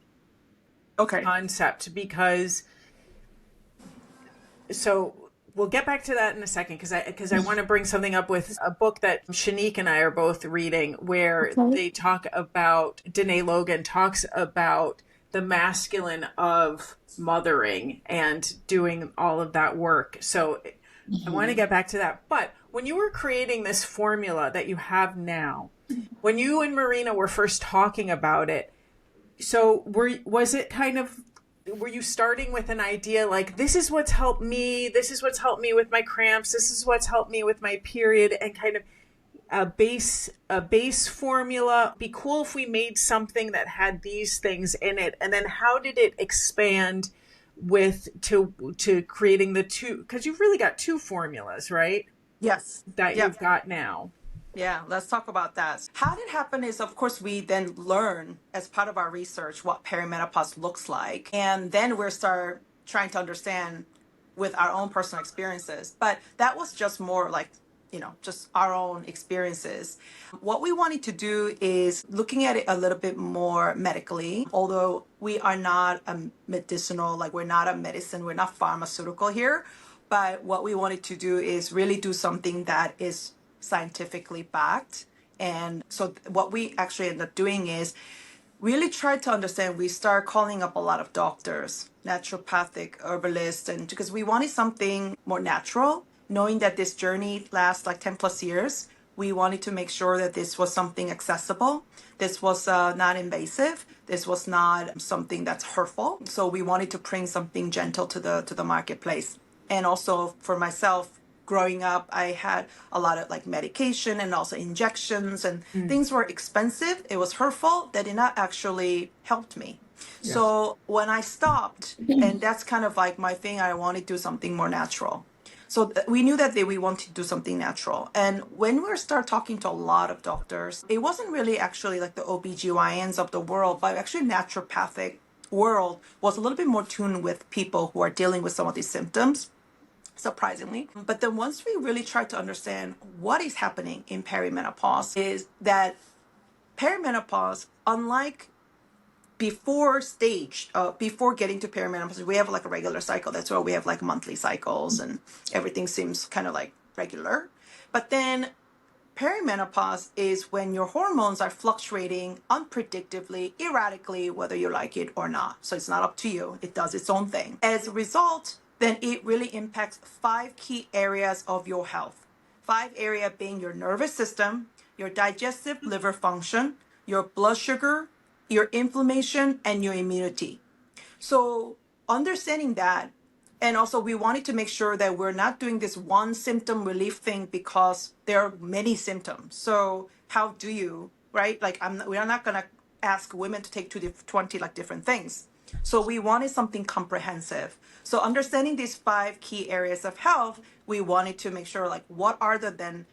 concept, because so we'll get back to that in a second, because I want to bring something up with a book that Shanique and I are both reading, where they talk about, Danae Logan talks about the masculine of mothering and doing all of that work. So I want to get back to that. But when you were creating this formula that you have now, when you and Marina were first talking about it, so were you starting with an idea like, this is what's helped me with my cramps, this is what's helped me with my period, and kind of a base formula? Be cool if we made something that had these things in it. And then how did it expand to creating the two, because you've really got two formulas, right? Yes. That you've got now. Yeah, let's talk about that. How it happened is, of course, we then learn as part of our research what perimenopause looks like. And then we start trying to understand with our own personal experiences. But that was just more like, just our own experiences. What we wanted to do is looking at it a little bit more medically, although we are not a medicinal, like we're not a medicine, we're not pharmaceutical here. But what we wanted to do is really do something that is scientifically backed. And so what we actually end up doing is really try to understand. We start calling up a lot of doctors, naturopathic, herbalists, and because we wanted something more natural, knowing that this journey lasts like 10 plus years. We wanted to make sure that this was something accessible. This was not invasive. This was not something that's hurtful. So we wanted to bring something gentle to the marketplace. And also for myself, growing up, I had a lot of like medication and also injections, and things were expensive. It was hurtful. That did not actually help me. Yeah. So when I stopped, and that's kind of like my thing, I wanted to do something more natural. So we knew that we wanted to do something natural. And when we start talking to a lot of doctors, it wasn't really actually like the OBGYNs of the world, but actually naturopathic world was a little bit more tuned with people who are dealing with some of these symptoms, surprisingly. But then once we really tried to understand what is happening in perimenopause, is that perimenopause, unlike before getting to perimenopause, we have like a regular cycle. That's why we have like monthly cycles and everything seems kind of like regular. But then perimenopause is when your hormones are fluctuating unpredictably, erratically, whether you like it or not. So it's not up to you. It does its own thing. As a result, then it really impacts 5 key areas of your health. 5 areas being your nervous system, your digestive liver function, your blood sugar, your inflammation, and your immunity. So understanding that, and also we wanted to make sure that we're not doing this one symptom relief thing because there are many symptoms. So how do you, right? Like we are not going to ask women to take 20 like different things. So we wanted something comprehensive. So understanding these 5 key areas of health, we wanted to make sure like what are the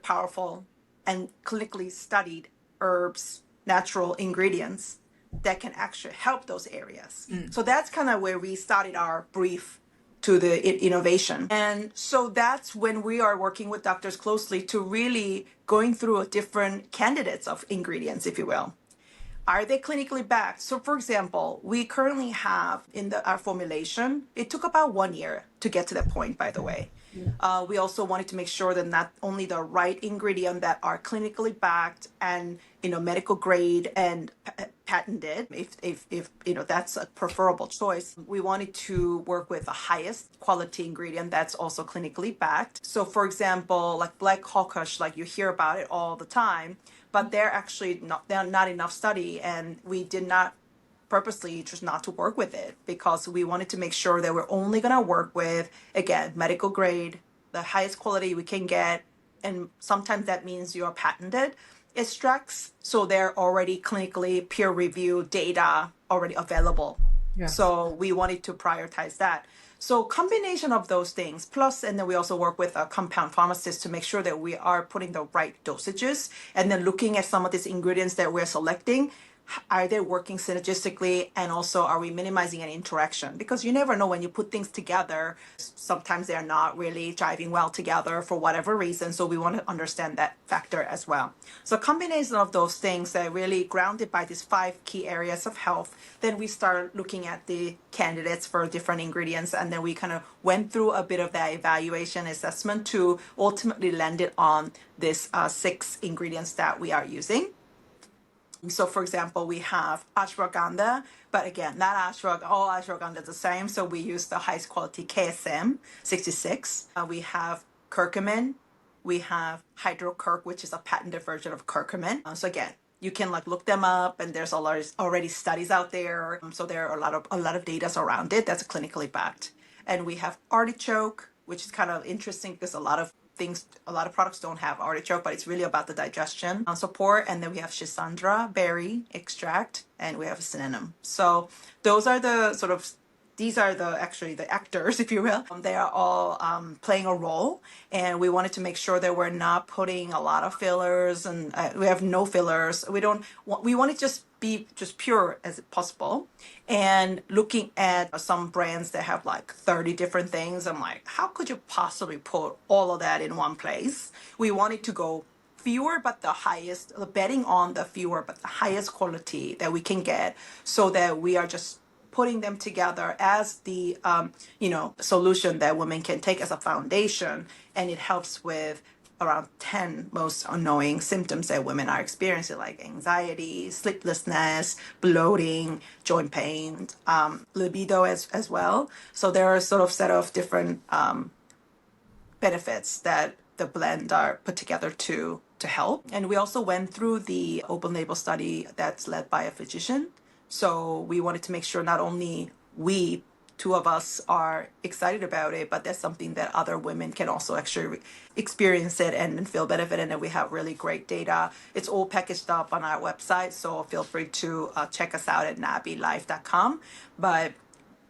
powerful and clinically studied herbs, natural ingredients that can actually help those areas. So that's kind of where we started our brief to the innovation. And so that's when we are working with doctors closely to really going through different candidates of ingredients, if you will. Are they clinically backed? So for example, we currently have in our formulation, it took about 1 year to get to that point, by the way. We also wanted to make sure that not only the right ingredient that are clinically backed and medical grade and patented, if that's a preferable choice. We wanted to work with the highest quality ingredient that's also clinically backed. So for example, like black cohosh, like you hear about it all the time, but they're not enough study, and we did not purposely choose not to work with it because we wanted to make sure that we're only going to work with, again, medical grade, the highest quality we can get. And sometimes that means you're patented extracts. So they're already clinically peer reviewed data already available. Yes. So we wanted to prioritize that. So combination of those things, plus, and then we also work with a compound pharmacist to make sure that we are putting the right dosages, and then looking at some of these ingredients that we're selecting. Are they working synergistically? And also, are we minimizing any interaction? Because you never know when you put things together, sometimes they're not really jiving well together for whatever reason. So we want to understand that factor as well. So combination of those things that are really grounded by these 5 key areas of health, then we start looking at the candidates for different ingredients. And then we kind of went through a bit of that evaluation assessment to ultimately land it on this 6 ingredients that we are using. So, for example, we have ashwagandha, but again, not all ashwagandha is the same. So we use the highest quality KSM 66. We have curcumin. We have hydrocurc, which is a patented version of curcumin. So again, you can like look them up, and there's already studies out there. So there are a lot of data around it that's clinically backed. And we have artichoke, which is kind of interesting because a lot of products don't have artichoke, but it's really about the digestion support. And then we have schisandra berry extract, and we have cinnamon. So those are these are actually the actors, if you will. They are all playing a role, and we wanted to make sure that we're not putting a lot of fillers, and we have no fillers. We want to just be pure as possible. And looking at some brands that have like 30 different things, I'm like, how could you possibly put all of that in one place? We wanted to go fewer but the highest, betting on the fewer but the highest quality that we can get, so that we are just putting them together as the solution that women can take as a foundation, and it helps with around 10 most annoying symptoms that women are experiencing, like anxiety, sleeplessness, bloating, joint pain, libido as well. So there are sort of set of different benefits that the blend are put together to help. And we also went through the open label study that's led by a physician. So we wanted to make sure not only we, 2 of us, are excited about it, but that's something that other women can also actually experience it and feel benefited. And we have really great data. It's all packaged up on our website, so feel free to check us out at nabbilife.com. But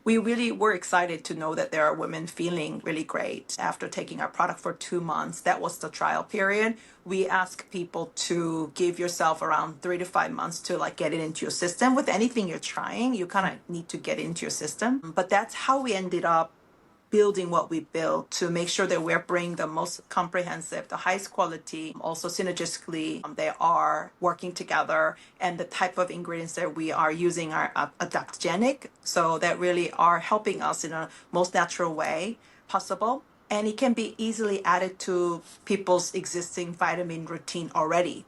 we really were excited to know that there are women feeling really great after taking our product for 2 months. That was the trial period. We ask people to give yourself around 3 to 5 months to like get it into your system. With anything you're trying, you kind of need to get into your system. But that's how we ended up building what we built, to make sure that we're bringing the most comprehensive, the highest quality, also synergistically, they are working together, and the type of ingredients that we are using are adaptogenic, so that really are helping us in a most natural way possible. And it can be easily added to people's existing vitamin routine already.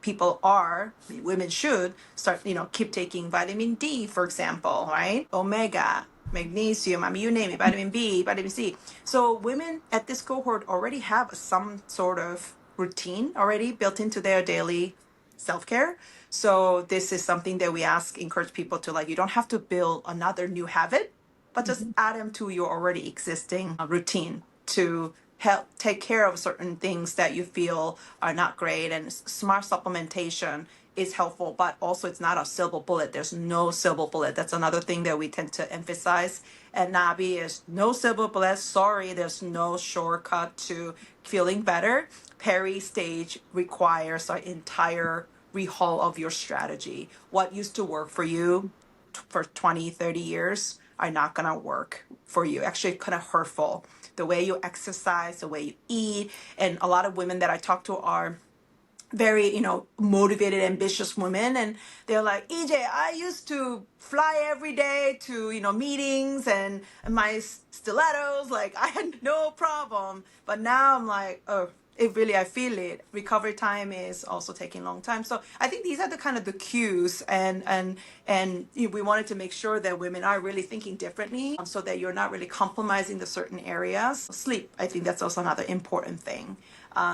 Women should start, keep taking vitamin D, for example, right? Omega, magnesium, you name it, vitamin B, vitamin C. So women at this cohort already have some sort of routine already built into their daily self-care. So this is something that we encourage people to, like, you don't have to build another new habit, but just add them to your already existing routine to help take care of certain things that you feel are not great. And smart supplementation is helpful, but also it's not a silver bullet. There's no silver bullet. That's another thing that we tend to emphasize. And NABI is no silver bullet. Sorry, there's no shortcut to feeling better. Peri stage requires an entire rehaul of your strategy. What used to work for you for 20, 30 years are not going to work for you. Actually, kind of hurtful. The way you exercise, the way you eat. And a lot of women that I talk to are very, motivated, ambitious women. And they're like, EJ, I used to fly every day to, meetings and my stilettos, like I had no problem. But now I'm like, oh, I feel it. Recovery time is also taking a long time. So I think these are the kind of the cues, and we wanted to make sure that women are really thinking differently, so that you're not really compromising the certain areas. Sleep, I think that's also another important thing.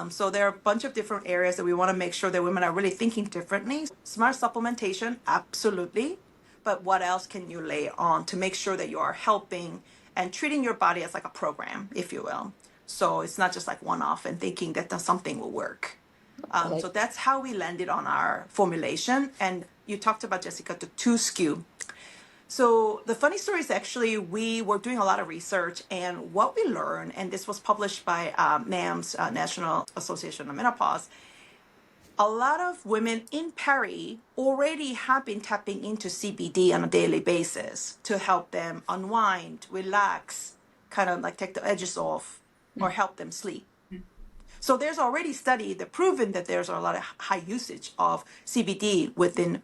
So there are a bunch of different areas that we want to make sure that women are really thinking differently. Smart supplementation, absolutely. But what else can you lay on to make sure that you are helping and treating your body as like a program, if you will? So it's not just like one-off and thinking that something will work. So that's how we landed on our formulation. And you talked about, Jessica, the 2 SKU. So the funny story is, actually, we were doing a lot of research, and what we learned, and this was published by NAMS, National Association of Menopause, a lot of women in Peri already have been tapping into CBD on a daily basis to help them unwind, relax, kind of like take the edges off or help them sleep. So there's already study that proven that there's a lot of high usage of CBD within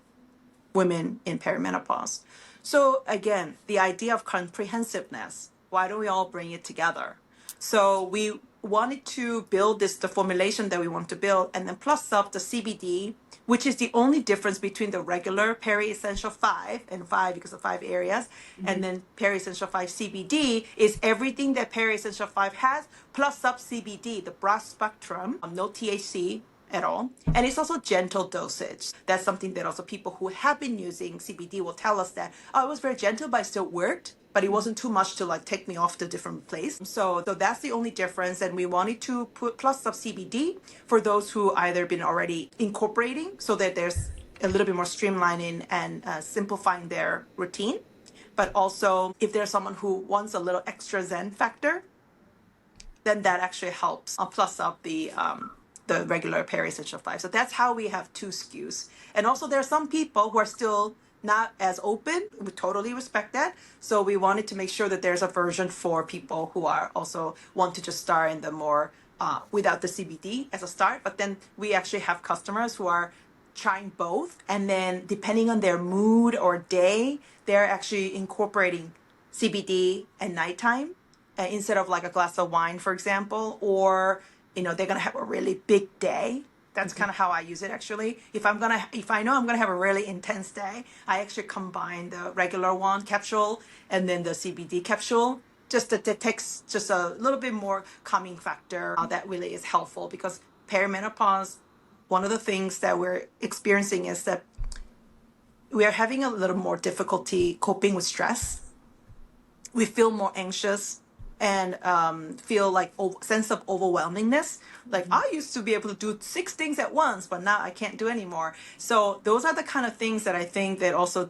women in perimenopause. So again, the idea of comprehensiveness, why don't we all bring it together? So we wanted to build the formulation that we want to build, and then plus up the CBD, which is the only difference between the regular Peri Essential 5 and 5 because of 5 areas, and then Peri Essential 5 CBD is everything that Peri Essential 5 has, plus up CBD, the broad spectrum, no THC, at all. And it's also gentle dosage. That's something that also people who have been using CBD will tell us that, oh, it was very gentle, but it still worked. But it wasn't too much to like take me off to a different place. So that's the only difference. And we wanted to put plus some CBD for those who either been already incorporating so that there's a little bit more streamlining and simplifying their routine. But also if there's someone who wants a little extra Zen factor, then that actually helps plus up the regular Peri Essential 5. So that's how we have 2 SKUs. And also there are some people who are still not as open. We totally respect that. So we wanted to make sure that there's a version for people who are also want to just start in the more without the CBD as a start. But then we actually have customers who are trying both. And then depending on their mood or day, they're actually incorporating CBD at nighttime instead of like a glass of wine, for example, or they're gonna have a really big day. That's kind of how I use it actually. If I know I'm gonna have a really intense day, I actually combine the regular one capsule and then the CBD capsule. Just that it takes just a little bit more calming factor that really is helpful because perimenopause. One of the things that we're experiencing is that we are having a little more difficulty coping with stress. We feel more anxious and feel like sense of overwhelmingness. Like I used to be able to do 6 things at once, but now I can't do anymore. So those are the kind of things that I think that also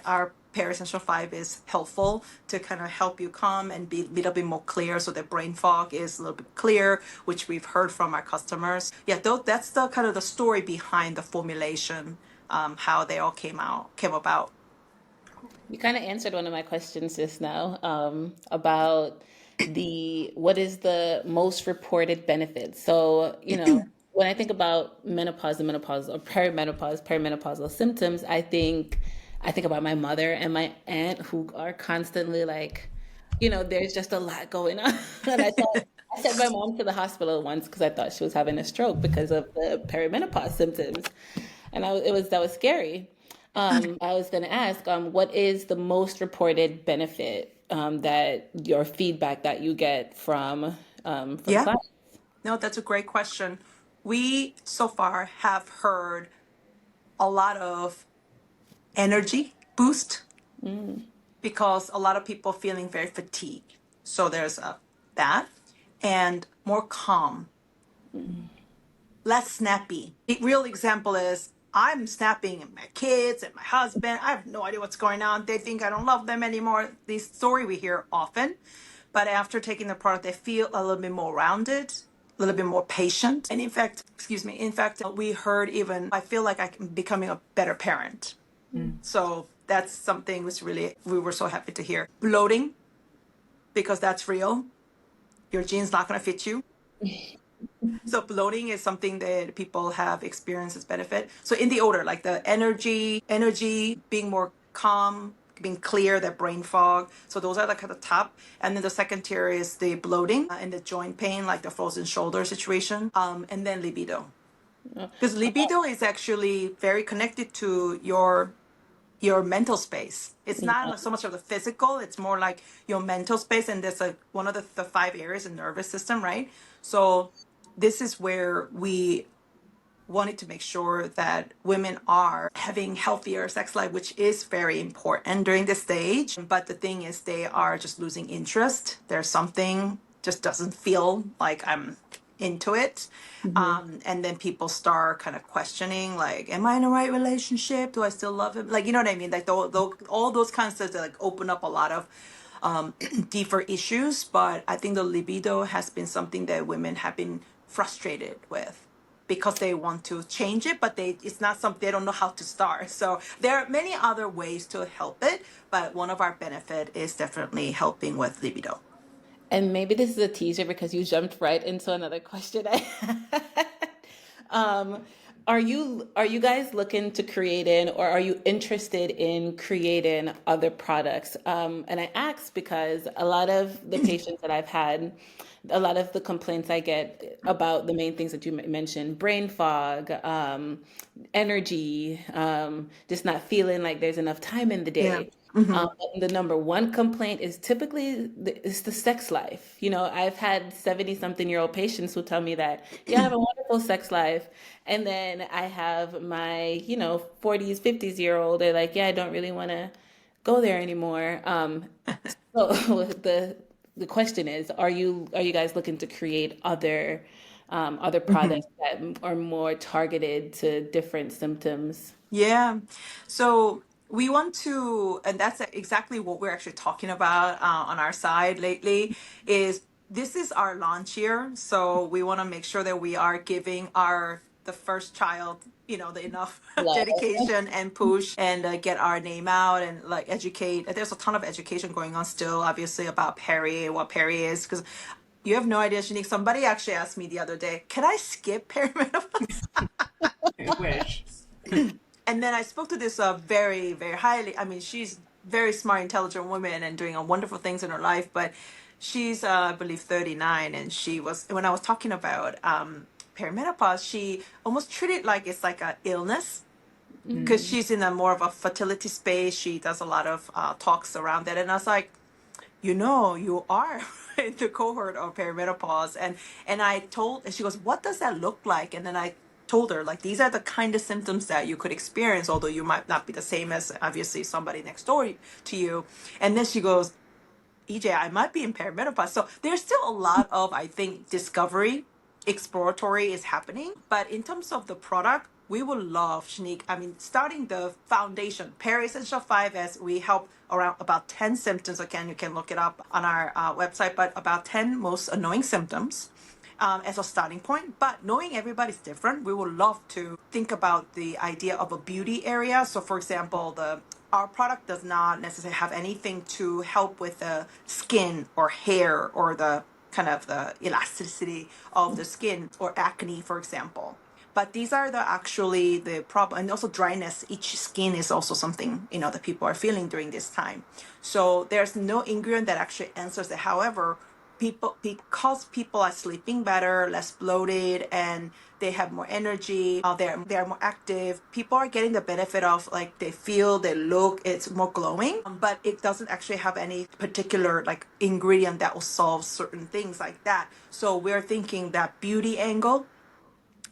our Peri Essential 5 is helpful to kind of help you calm and be a little bit more clear. So the brain fog is a little bit clear, which we've heard from our customers. Yeah, that's the kind of the story behind the formulation, how they all came about. You kind of answered one of my questions just now about what is the most reported benefits. So, when I think about menopause and menopause or perimenopausal symptoms, I think about my mother and my aunt who are constantly like, there's just a lot going on. And I sent my mom to the hospital once because I thought she was having a stroke because of the perimenopause symptoms. And that was scary. I was going to ask, what is the most reported benefit that your feedback that you get from Yeah. clients? No, that's a great question. We so far have heard a lot of energy boost because a lot of people feeling very fatigued. So there's that and more calm, less snappy. The real example is I'm snapping at my kids and my husband. I have no idea what's going on. They think I don't love them anymore. This story we hear often. But after taking the product, they feel a little bit more rounded, a little bit more patient. And in fact, we heard even, I feel like I'm becoming a better parent. So that's something which really, we were so happy to hear. Bloating, because that's real. Your jeans not going to fit you. So bloating is something that people have experienced as benefit. So in the order, like the energy, being more calm, being clear, that brain fog. So those are like at the top. And then the second tier is the bloating and the joint pain, like the frozen shoulder situation. And then libido. Because libido is actually very connected to your mental space. It's not so much of the physical, it's more like your mental space. And there's one of the 5 areas in nervous system, right? So this is where we wanted to make sure that women are having healthier sex life, which is very important during this stage. But the thing is, they are just losing interest. There's something just doesn't feel like I'm into it. And then people start kind of questioning, like, am I in the right relationship? Do I still love him? Like, you know what I mean? Like all those kinds of like open up a lot of deeper issues. But I think the libido has been something that women have been frustrated with because they want to change it, but it's not something, they don't know how to start. So there are many other ways to help it, but one of our benefit is definitely helping with libido. And maybe this is a teaser because you jumped right into another question I had. Um, are you guys looking to create in, or are you interested in creating other products? And I ask because a lot of the patients that I've had, a lot of the complaints I get about the main things that you mentioned, brain fog, energy, just not feeling like there's enough time in the Yeah. day. The number one complaint is typically it's the sex life. I've had 70 something year old patients who tell me that, yeah, I have a wonderful sex life. And then I have my, 40s, 50s year old. They're like, yeah, I don't really want to go there anymore. So the question is, are you guys looking to create other products that are more targeted to different symptoms? Yeah. So we want to, and that's exactly what we're actually talking about on our side lately, is this is our launch year. So we want to make sure that we are giving the first child, the enough Love. dedication and push and get our name out and like educate. There's a ton of education going on still, obviously, about Peri, what Peri is, because you have no idea, Shanique. Somebody actually asked me the other day, can I skip perimenopause? I wish. And then I spoke to this very, very highly. I mean, she's very smart, intelligent woman and doing wonderful things in her life. But she's, I believe, 39. And when I was talking about perimenopause, she almost treated it like it's like an illness because she's in a more of a fertility space. She does a lot of talks around that. And I was like, you are in the cohort of perimenopause. And she goes, what does that look like? And then I told her, like, these are the kind of symptoms that you could experience, although you might not be the same as obviously somebody next door to you. And then she goes, EJ, I might be in perimenopause. So there's still a lot of, I think, discovery, exploratory is happening. But in terms of the product, we would love, Shanique, I mean, starting the foundation, Peri Essential 5S, we help around about 10 symptoms. Again, you can look it up on our website, but about 10 most annoying symptoms as a starting point. But knowing everybody's different, we would love to think about the idea of a beauty area. So for example, our product does not necessarily have anything to help with the skin or hair or the kind of the elasticity of the skin or acne, for example. But these are actually the problem, and also dryness. Each skin is also something that people are feeling during this time. So there's no ingredient that actually answers it. However, because people are sleeping better, less bloated, and they have more energy, they're more active. People are getting the benefit of, like, they feel, they look, it's more glowing, but it doesn't actually have any particular like ingredient that will solve certain things like that. So we're thinking that beauty angle,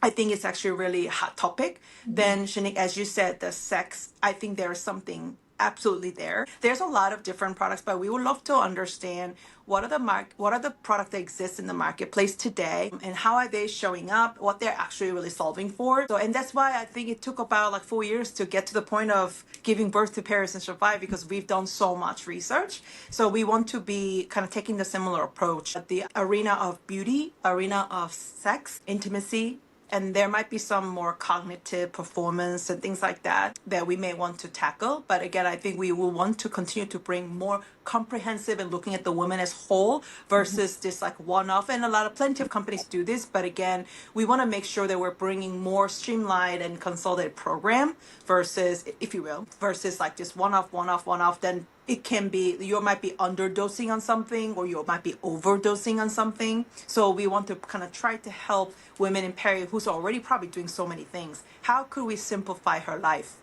I think it's actually a really hot topic. Then, Shanique, as you said, the sex, I think there's something absolutely there. There's a lot of different products, but we would love to understand what are the products that exist in the marketplace today, and how are they showing up, what they're actually really solving for. So, and that's why I think it took about like 4 years to get to the point of giving birth to Peri Essential 5, because we've done so much research. So we want to be kind of taking the similar approach at the arena of beauty, arena of sex, intimacy, and there might be some more cognitive performance and things like that we may want to tackle. But again, I think we will want to continue to bring more comprehensive and looking at the woman as whole versus this like one-off. And plenty of companies do this. But again, we want to make sure that we're bringing more streamlined and consolidated program versus, if you will, versus like just one-off. Then it can be, you might be underdosing on something, or you might be overdosing on something. So we want to kind of try to help women in Peri who's already probably doing so many things. How could we simplify her life?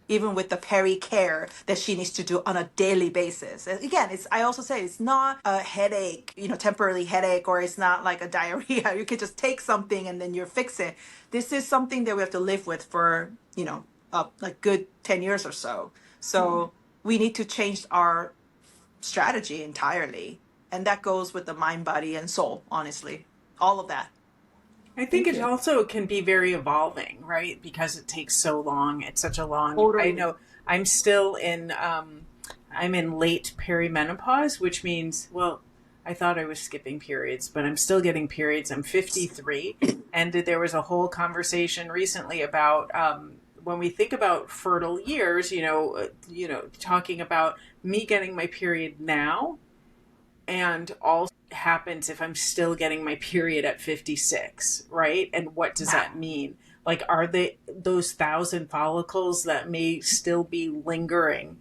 Even with the Peri care that she needs to do on a daily basis. And again, I also say it's not a headache, temporary headache, or it's not like a diarrhea. You can just take something and then you fix it. This is something that we have to live with for, like good 10 years or so. So we need to change our strategy entirely. And that goes with the mind, body, and soul, honestly. All of that. I think it also can be very evolving, right? Because it takes so long. It's such a long, Totally. I know I'm still I'm in late perimenopause, which means, well, I thought I was skipping periods, but I'm still getting periods. I'm 53. And there was a whole conversation recently about when we think about fertile years, talking about me getting my period now, and also happens if I'm still getting my period at 56, right? And what does that mean? Like, are they those 1,000 follicles that may still be lingering?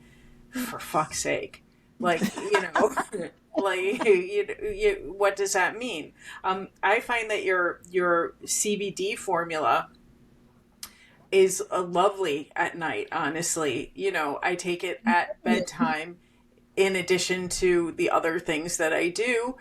For fuck's sake. Like, what does that mean? I find that your CBD formula is lovely at night, honestly. I take it at bedtime in addition to the other things that I do.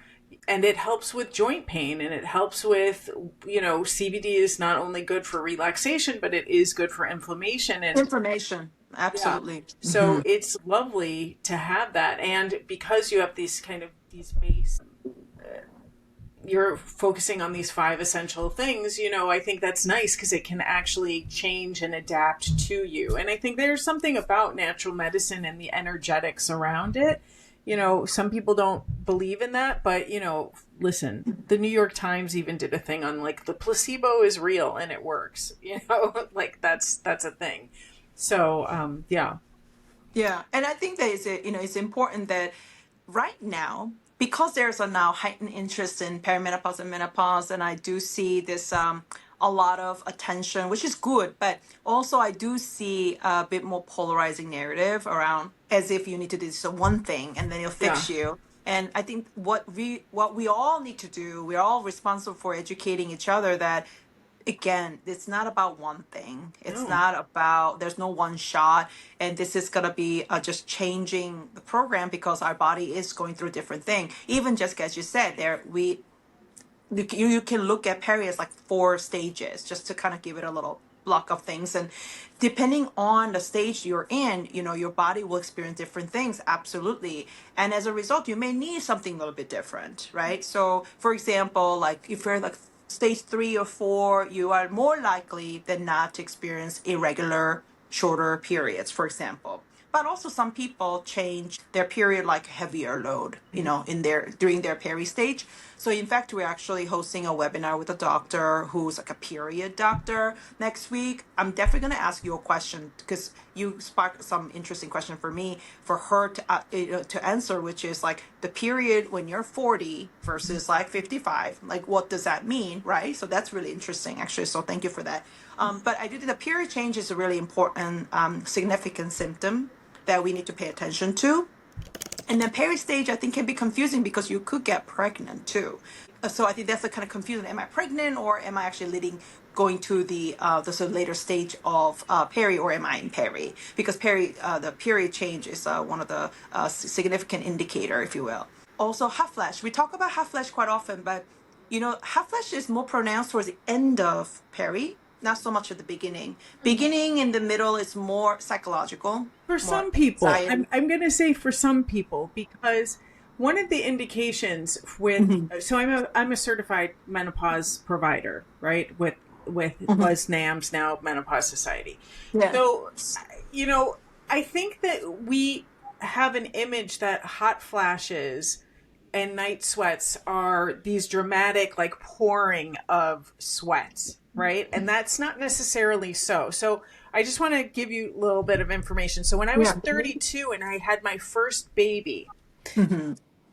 And it helps with joint pain, and it helps with, CBD is not only good for relaxation, but it is good for inflammation. And Information. Absolutely. yeah. So it's lovely to have that. And because you have these base, you're focusing on these 5 essential things, I think that's nice because it can actually change and adapt to you. And I think there's something about natural medicine and the energetics around it. Some people don't believe in that, but, listen, the New York Times even did a thing on like the placebo is real and it works, like that's a thing. So, yeah. Yeah. And I think that it's important that right now, because there's a now heightened interest in perimenopause and menopause, and I do see this a lot of attention, which is good, but also I do see a bit more polarizing narrative around as if you need to do this one thing and then it'll fix you. And I think what we all need to do, we're all responsible for educating each other that, again, it's not about one thing. It's not about, there's no one shot. And this is going to be just changing the program because our body is going through a different thing. Even just as you said, you can look at Peri as like 4 stages, just to kind of give it a little block of things. And depending on the stage you're in, your body will experience different things. Absolutely. And as a result, you may need something a little bit different, right? So for example, like if you're like stage 3 or 4, you are more likely than not to experience irregular, shorter periods, for example. But also some people change their period like heavier load, during their peri stage. So in fact, we're actually hosting a webinar with a doctor who's like a period doctor next week. I'm definitely going to ask you a question because you sparked some interesting question for me, for her to answer, which is like the period when you're 40 versus like 55. Like, what does that mean, right? So that's really interesting, actually. So thank you for that. But I do think the period change is a really important, significant symptom that we need to pay attention to. And then peri stage, I think, can be confusing because you could get pregnant too. So I think that's the kind of confusion. Am I pregnant, or am I actually going to the sort of later stage of peri, or am I in peri? Because the period change is one of the significant indicator, if you will. Also, hot flash. We talk about hot flash quite often, but hot flash is more pronounced towards the end of peri, not so much at the beginning. Beginning in the middle is more psychological. For some people, I'm going to say for some people, because one of the indications with, so I'm a certified menopause provider, right? With was NAMS, now Menopause Society. Yeah. So, I think that we have an image that hot flashes and night sweats are these dramatic, like pouring of sweat, right? And that's not necessarily so. So I just want to give you a little bit of information. So when I was 32 and I had my first baby,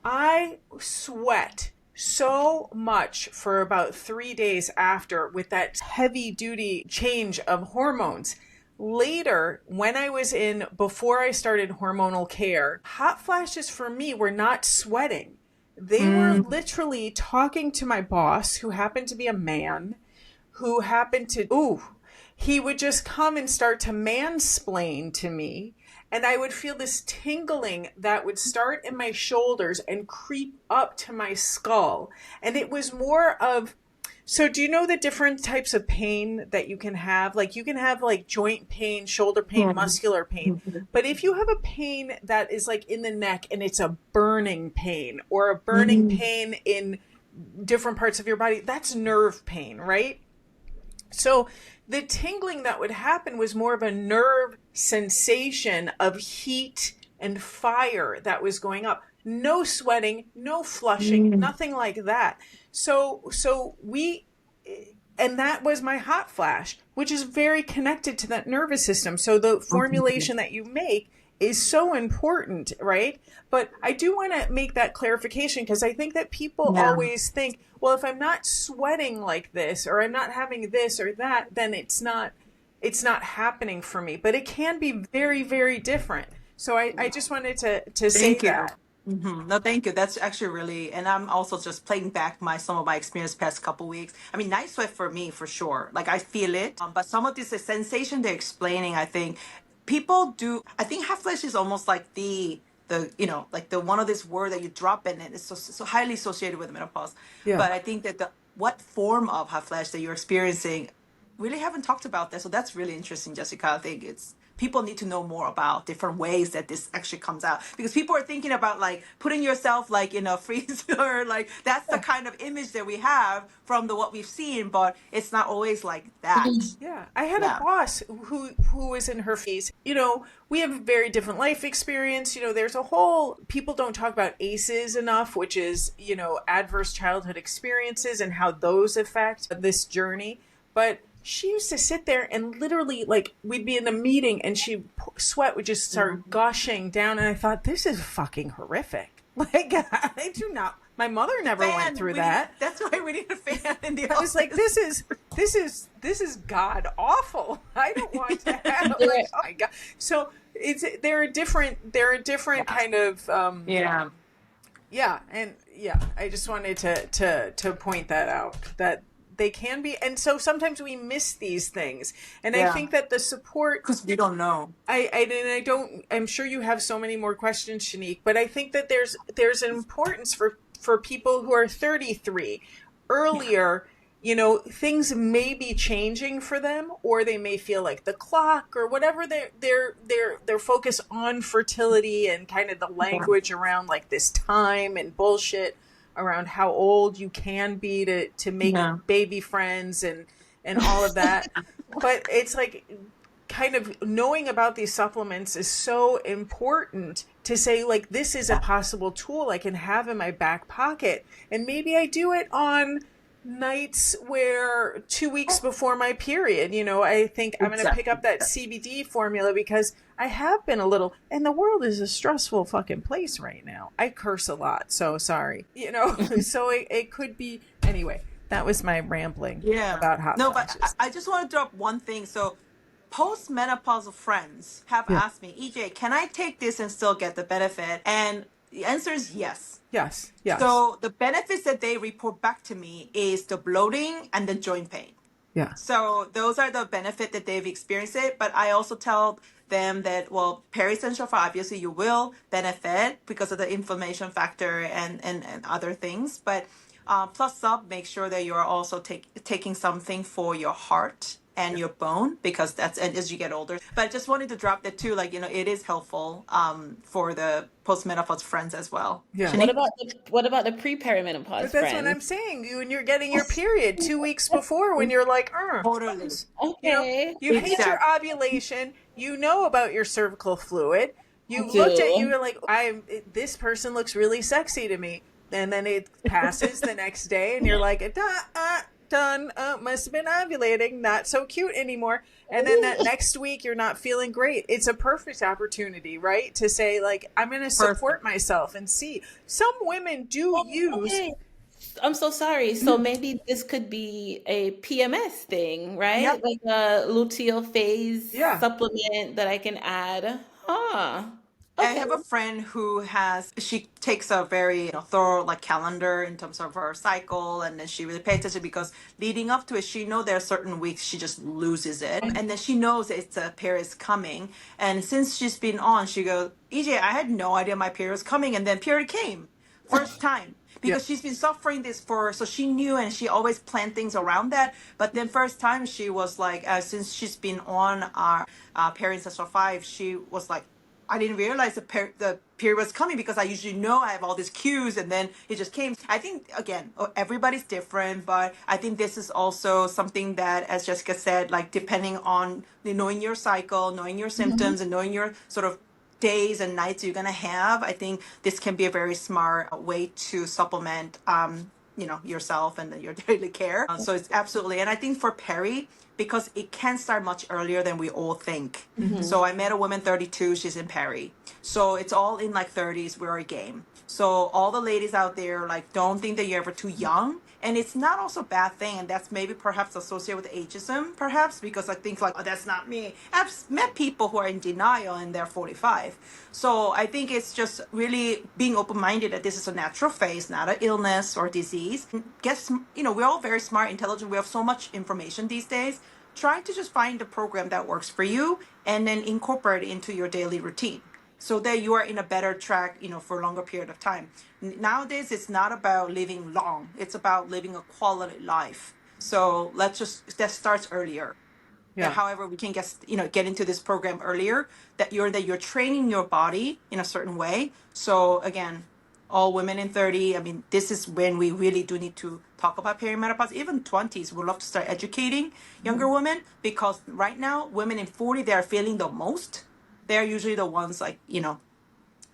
I sweat so much for about 3 days after with that heavy duty change of hormones. Later, when I was before I started hormonal care, hot flashes for me were not sweating. They were literally talking to my boss, who happened to be a man, who happened to, he would just come and start to mansplain to me. And I would feel this tingling that would start in my shoulders and creep up to my skull. And it was more of, so do you know the different types of pain that you can have? Like you can have like joint pain, shoulder pain, muscular pain. But if you have a pain that is like in the neck and it's a burning pain, or a burning pain in different parts of your body, that's nerve pain, right? So the tingling that would happen was more of a nerve sensation of heat and fire that was going up. No sweating, no flushing, nothing like that. And that was my hot flash, which is very connected to that nervous system. So the formulation that you make is so important, right? But I do want to make that clarification, because I think that people always think, well, if I'm not sweating like this, or I'm not having this or that, then it's not happening for me. But it can be very, very different. So I just wanted to say that. No, thank you. That's actually really, and I'm also just playing back some of my experience past couple weeks. I mean, night sweat for me for sure. Like I feel it, but some of this sensation they're explaining, I think people do. I think hot flash is almost like the like the one of this word that you drop in it is so highly associated with menopause. Yeah. But I think that what form of hot flash that you're experiencing, really haven't talked about that. So that's really interesting, Jessica. I think people need to know more about different ways that this actually comes out, because people are thinking about like putting yourself like in a freezer, like that's the kind of image that we have from what we've seen, but it's not always like that. Yeah, I had a boss who was in her 50s. We have a very different life experience. There's a whole, people don't talk about ACEs enough, which is, adverse childhood experiences and how those affect this journey. But she used to sit there and literally, like, we'd be in a meeting and sweat would just start gushing down. And I thought, this is fucking horrific. Like, I do not, my mother never went through that. That's why we need a fan in the I was like, this is god awful. I don't want to have, like, oh my God. So there are different kind of, I just wanted to point that out, that they can be, and so sometimes we miss these things, and I think that the support, because we don't know. I'm sure you have so many more questions, Shanique, but I think that there's an importance for people who are 33 earlier. Things may be changing for them, or they may feel like the clock or whatever, their focus on fertility and kind of the language around like this time and bullshit around how old you can be to make baby friends and all of that. But it's like, kind of knowing about these supplements is so important to say, like, this is a possible tool I can have in my back pocket. And maybe I do it on nights where 2 weeks before my period, I think I'm going to pick up that CBD formula, because I have been a little, and the world is a stressful fucking place right now. I curse a lot, so sorry, so it could be, anyway, that was my rambling about hot flashes. But I just want to drop one thing. So postmenopausal friends have asked me, EJ, can I take this and still get the benefit? And the answer is yes. Yes. So the benefits that they report back to me is the bloating and the joint pain. Yeah. So those are the benefit that they've experienced it. But I also tell them that, well, Peri Essential for obviously you will benefit because of the inflammation factor and other things. But plus up, make sure that you're also taking something for your heart and your bone, because that's, and as you get older. But I just wanted to drop that too, like, it is helpful for the postmenopause friends as well. Yeah. What about the pre-perimenopause But that's friends? what I'm saying. When you're getting your period 2 weeks before, when you're like, totally. Okay. You hate your ovulation, about your cervical fluid. You looked at, you're like, this person looks really sexy to me. And then it passes the next day and you're like, done, must have been ovulating, not so cute anymore. And then that next week you're not feeling great. It's a perfect opportunity, right? To say, like, I'm going to support myself and see. Some women do use. Okay. I'm so sorry. So maybe this could be a PMS thing, right? Yep. Like a luteal phase supplement that I can add. Huh. Okay. I have a friend who she takes a very thorough calendar in terms of her cycle, and then she really pays attention, because leading up to it, she knows there are certain weeks she just loses it, and then she knows it's a period is coming. And since she's been on, she goes, EJ, I had no idea my period was coming, and then period came first time. Because she's been suffering this so she knew, and she always planned things around that. But then first time she was like, since she's been on our Peri Essential 5, she was like, I didn't realize the period was coming, because I usually know I have all these cues, and then it just came. I think, again, everybody's different, but I think this is also something that, as Jessica said, like, depending on knowing your cycle, knowing your symptoms, and knowing your sort of days and nights you're going to have, I think this can be a very smart way to supplement, yourself and your daily care. So it's absolutely, and I think for Peri, because it can start much earlier than we all think. So I met a woman 32, she's in Peri. So it's all in like 30s, we're a game. So all the ladies out there, like, don't think that you're ever too young. And it's not also a bad thing. And that's maybe perhaps associated with ageism, perhaps, because I think like, oh, that's not me. I've met people who are in denial and they're 45. So I think it's just really being open-minded that this is a natural phase, not an illness or disease. Guess, we're all very smart, intelligent. We have so much information these days. Try to just find the program that works for you and then incorporate it into your daily routine, so that you are in a better track, for a longer period of time. Nowadays, it's not about living long. It's about living a quality life. So that starts earlier. Yeah. However, we can get into this program earlier, that you're training your body in a certain way. So again, all women in 30, I mean, this is when we really do need to talk about perimenopause. Even 20s, we'd love to start educating younger women, because right now, women in 40, they are feeling the most. They're usually the ones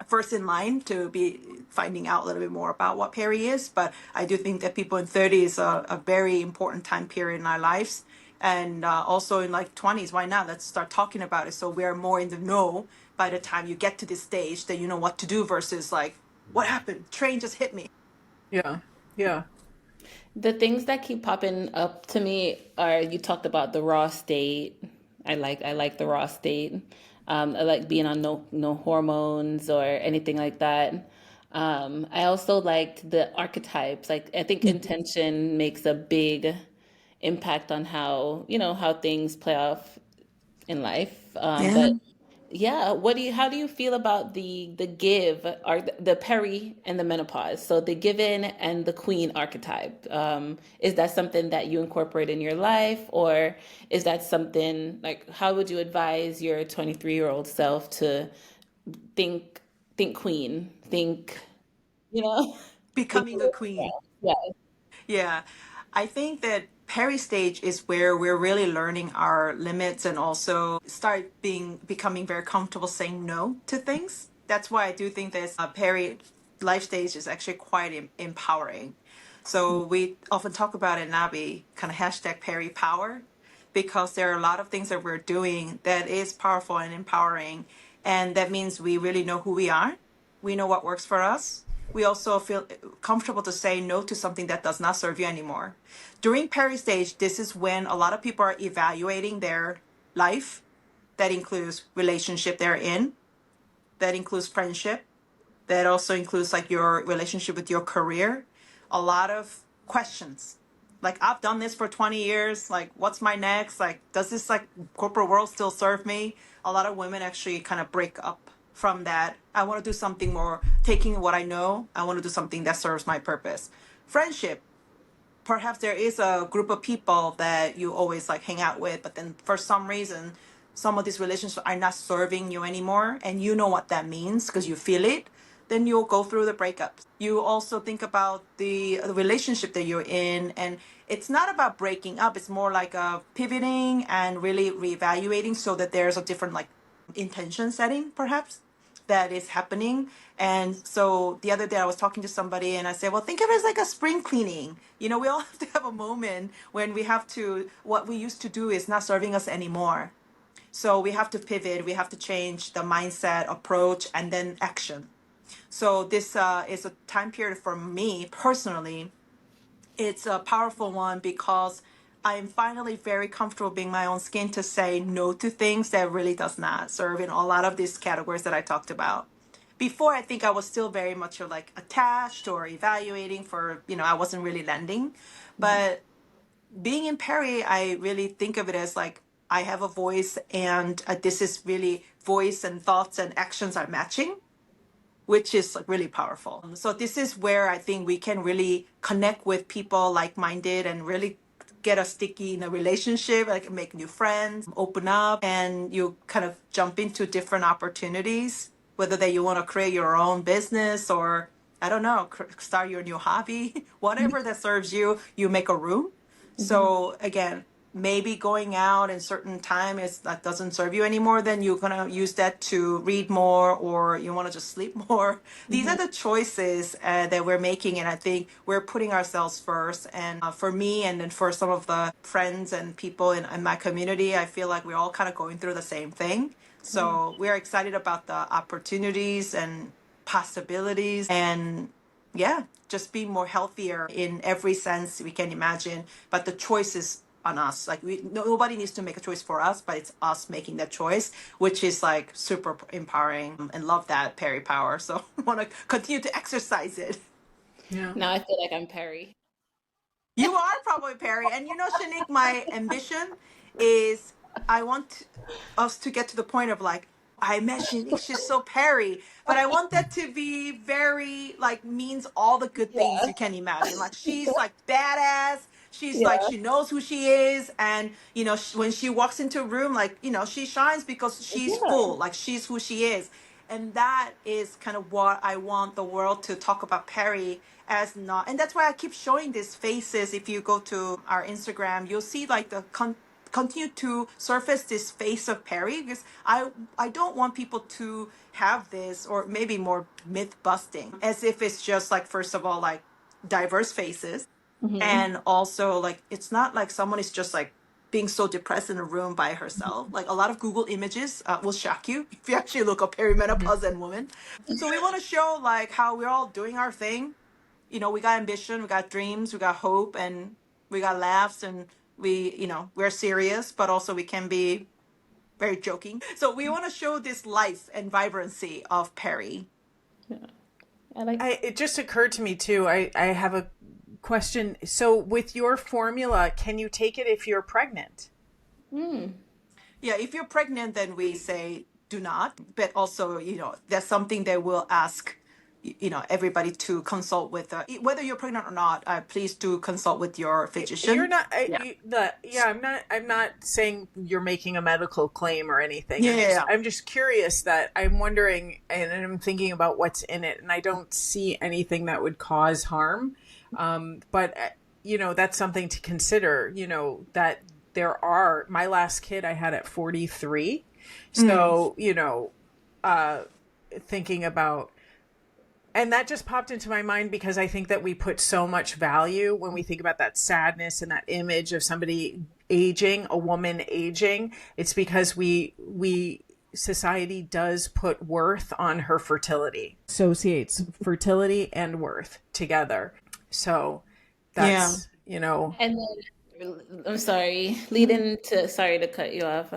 first in line to be finding out a little bit more about what Peri is. But I do think that people in 30 is a very important time period in our lives. And also in like 20s, why not? Let's start talking about it. So we're more in the know by the time you get to this stage, that you know what to do, versus like, what happened? Train just hit me. Yeah. Yeah. The things that keep popping up to me are, you talked about the raw state. I like the raw state. I like being on no hormones or anything like that. I also liked the archetypes. Like, I think intention makes a big impact on how things play off in life. But yeah, how do you feel about the give, or the Peri and the menopause? So the given and the queen archetype. Is that something that you incorporate in your life, or is that something like, how would you advise your 23-year-old self to think queen, Becoming a queen. yeah. Yeah, I think that Peri stage is where we're really learning our limits and also start becoming very comfortable saying no to things. That's why I do think this Peri life stage is actually quite empowering. So we often talk about in NABI, kind of hashtag Peri power, because there are a lot of things that we're doing that is powerful and empowering. And that means we really know who we are. We know what works for us. We also feel comfortable to say no to something that does not serve you anymore. During Peri stage, this is when a lot of people are evaluating their life. That includes relationship they're in. That includes friendship. That also includes like your relationship with your career. A lot of questions. Like, I've done this for 20 years. Like, what's my next? Like, does this like corporate world still serve me? A lot of women actually kind of break up from that. I want to do something more, taking what I know. I want to do something that serves my purpose. Friendship. Perhaps there is a group of people that you always like hang out with, but then for some reason, some of these relationships are not serving you anymore, and you know what that means because you feel it. Then you'll go through the breakups. You also think about the relationship that you're in, and it's not about breaking up. It's more like pivoting and really reevaluating, so that there's a different like intention setting, perhaps, that is happening. And so the other day I was talking to somebody and I said, well, think of it as like a spring cleaning. We all have to have a moment when what we used to do is not serving us anymore. So we have to pivot, we have to change the mindset, approach, and then action. So this is a time period for me personally. It's a powerful one because I'm finally very comfortable being my own skin to say no to things that really does not serve in a lot of these categories that I talked about. Before, I think I was still very much like attached or evaluating for, I wasn't really lending. But being in Peri, I really think of it as like, I have a voice, and this is really voice and thoughts and actions are matching, which is like really powerful. So this is where I think we can really connect with people like-minded and really get us sticky in a relationship, like make new friends, open up, and you kind of jump into different opportunities, whether that you want to create your own business or, I don't know, start your new hobby, whatever that serves you, you make a room. So again, maybe going out in certain time is that doesn't serve you anymore, then you're gonna use that to read more, or you want to just sleep more. These are the choices that we're making, and I think we're putting ourselves first. And for me, and then for some of the friends and people in my community, I feel like we're all kind of going through the same thing. So we're excited about the opportunities and possibilities, and yeah, just be more healthier in every sense we can imagine. But the choice is on us. Like nobody needs to make a choice for us, but it's us making that choice, which is like super empowering, and love that Peri power. So I want to continue to exercise it. Yeah. Now I feel like I'm Perry. You are probably Peri. And you know, Shanique, my ambition is I want us to get to the point of like, I met Shanique, she's so Peri, but I want that to be very like means all the good things you can imagine. Like she's like badass. She's like, she knows who she is. And, you know, when she walks into a room, like, you know, she shines because she's full, like she's who she is. And that is kind of what I want the world to talk about Peri as not. And that's why I keep showing these faces. If you go to our Instagram, you'll see like the continue to surface this face of Peri, because I don't want people to have this, or maybe more myth busting, as if it's just like, first of all, like diverse faces. And also like it's not like someone is just like being so depressed in a room by herself. Like a lot of Google images will shock you if you actually look up perimenopause and woman. So we want to show like how we're all doing our thing. You know, we got ambition, we got dreams, we got hope, and we got laughs, and we, you know, we're serious, but also we can be very joking. So we want to show this life and vibrancy of Peri. It just occurred to me too. I have a question. So with your formula, can you take it if you're pregnant? Yeah, if you're pregnant, then we say do not. But also, you know, there's something they will ask, you know, everybody to consult with. Whether you're pregnant or not, please do consult with your physician. You're not. I'm not saying you're making a medical claim or anything. I'm just curious that I'm wondering, and I'm thinking about what's in it, and I don't see anything that would cause harm. But you know, that's something to consider. You know, that there are, my last kid I had at 43. So, you know, thinking about, and that just popped into my mind because I think that we put so much value when we think about that sadness and that image of somebody aging, a woman aging. It's because society does put worth on her fertility, associates fertility and worth together. So that's, you know. And then, I'm sorry, sorry to cut you off.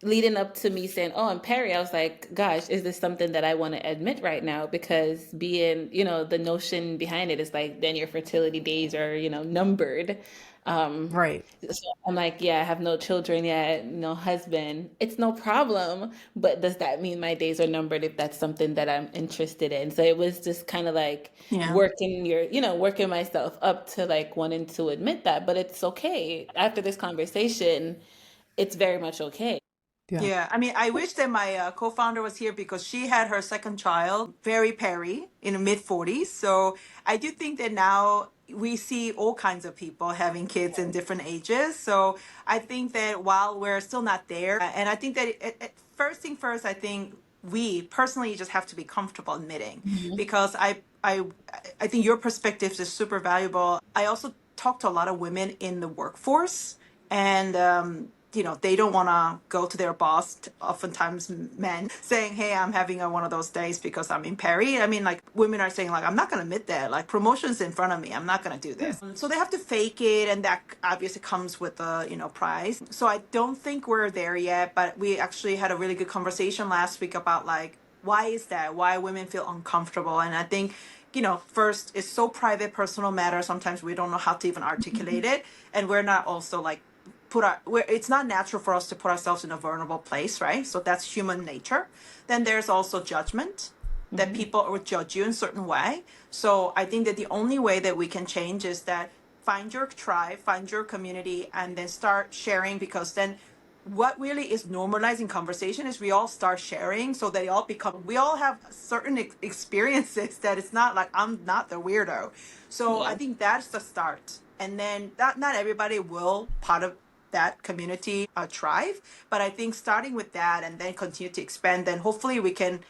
Leading up to me saying, oh, I'm Peri, I was like, gosh, is this something that I want to admit right now? Because being, you know, the notion behind it is like, then your fertility days are, you know, numbered. Right. So I'm like, yeah, I have no children yet, no husband. It's no problem. But does that mean my days are numbered if that's something that I'm interested in? So it was just kind of like working myself up to like wanting to admit that. But it's okay. After this conversation, it's very much okay. Yeah, I mean, I wish that my co-founder was here because she had her second child, very Peri, in the mid 40s. So I do think that now we see all kinds of people having kids in different ages. So I think that while we're still not there, and I think that first thing first, I think we personally just have to be comfortable admitting, because I think your perspective is super valuable. I also talk to a lot of women in the workforce, and you know, they don't want to go to their boss, oftentimes men, saying, hey, I'm having one of those days because I'm in Peri. I mean, like, women are saying, like, I'm not going to admit that. Like, promotion's in front of me. I'm not going to do this. So they have to fake it, and that obviously comes with a, you know, price. So I don't think we're there yet, but we actually had a really good conversation last week about, like, why is that? Why women feel uncomfortable? And I think, you know, first, it's so private, personal matter. Sometimes we don't know how to even articulate it. And we're not also, like, it's not natural for us to put ourselves in a vulnerable place, right? So that's human nature. Then there's also judgment, that people would judge you in a certain way. So I think that the only way that we can change is that find your tribe, find your community, and then start sharing, because then what really is normalizing conversation is we all start sharing, so we all have certain experiences that it's not like I'm not the weirdo. So I think that's the start. And then not everybody will part of that community thrive. But I think starting with that and then continue to expand, then hopefully we can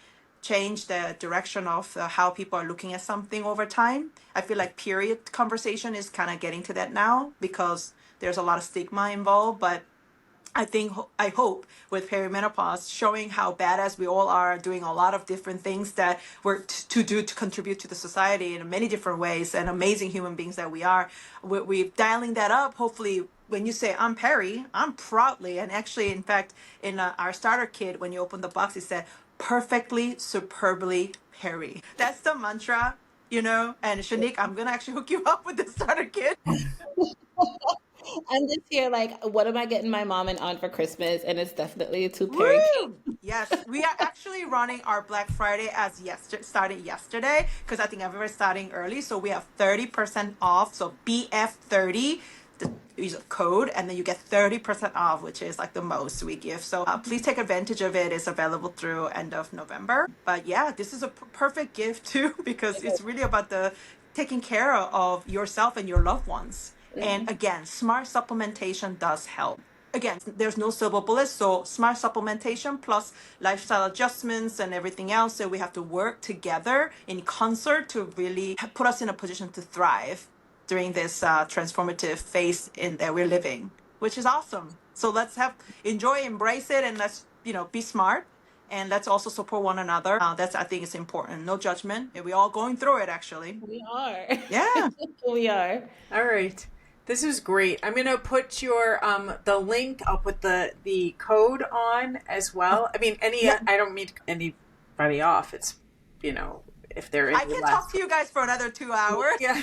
change the direction of how people are looking at something over time. I feel like period conversation is kind of getting to that now because there's a lot of stigma involved. But I hope with perimenopause showing how badass we all are, doing a lot of different things that we're to do to contribute to the society in many different ways, and amazing human beings that we are. We're dialing that up. Hopefully, when you say I'm Peri, I'm proudly, and actually, in fact, in our starter kit, when you open the box, it said perfectly, superbly Peri. That's the mantra, you know. And Shanique, I'm gonna actually hook you up with the starter kit. I'm just here like, what am I getting my mom and aunt for Christmas? And it's definitely two Peri cake. Woo! Yes, we are actually running our Black Friday as started yesterday because I think everybody's starting early. So we have 30% off. So BF30, use a code, and then you get 30% off, which is like the most we give. So please take advantage of it. It's available through end of November. But yeah, this is a perfect gift too because it's really about the taking care of yourself and your loved ones. And again, smart supplementation does help. Again, there's no silver bullet, so smart supplementation plus lifestyle adjustments and everything else. So we have to work together in concert to really put us in a position to thrive during this transformative phase in that we're living, which is awesome. So let's enjoy, embrace it, and let's be smart. And let's also support one another. That's, I think, it's important. No judgment. We're all going through it, actually. We are. Yeah. We are. All right. This is great. I'm gonna put your the link. I'll put the code on as well. I mean, I don't mean anybody off. It's if they're in I can talk to you guys for another 2 hours. Yeah.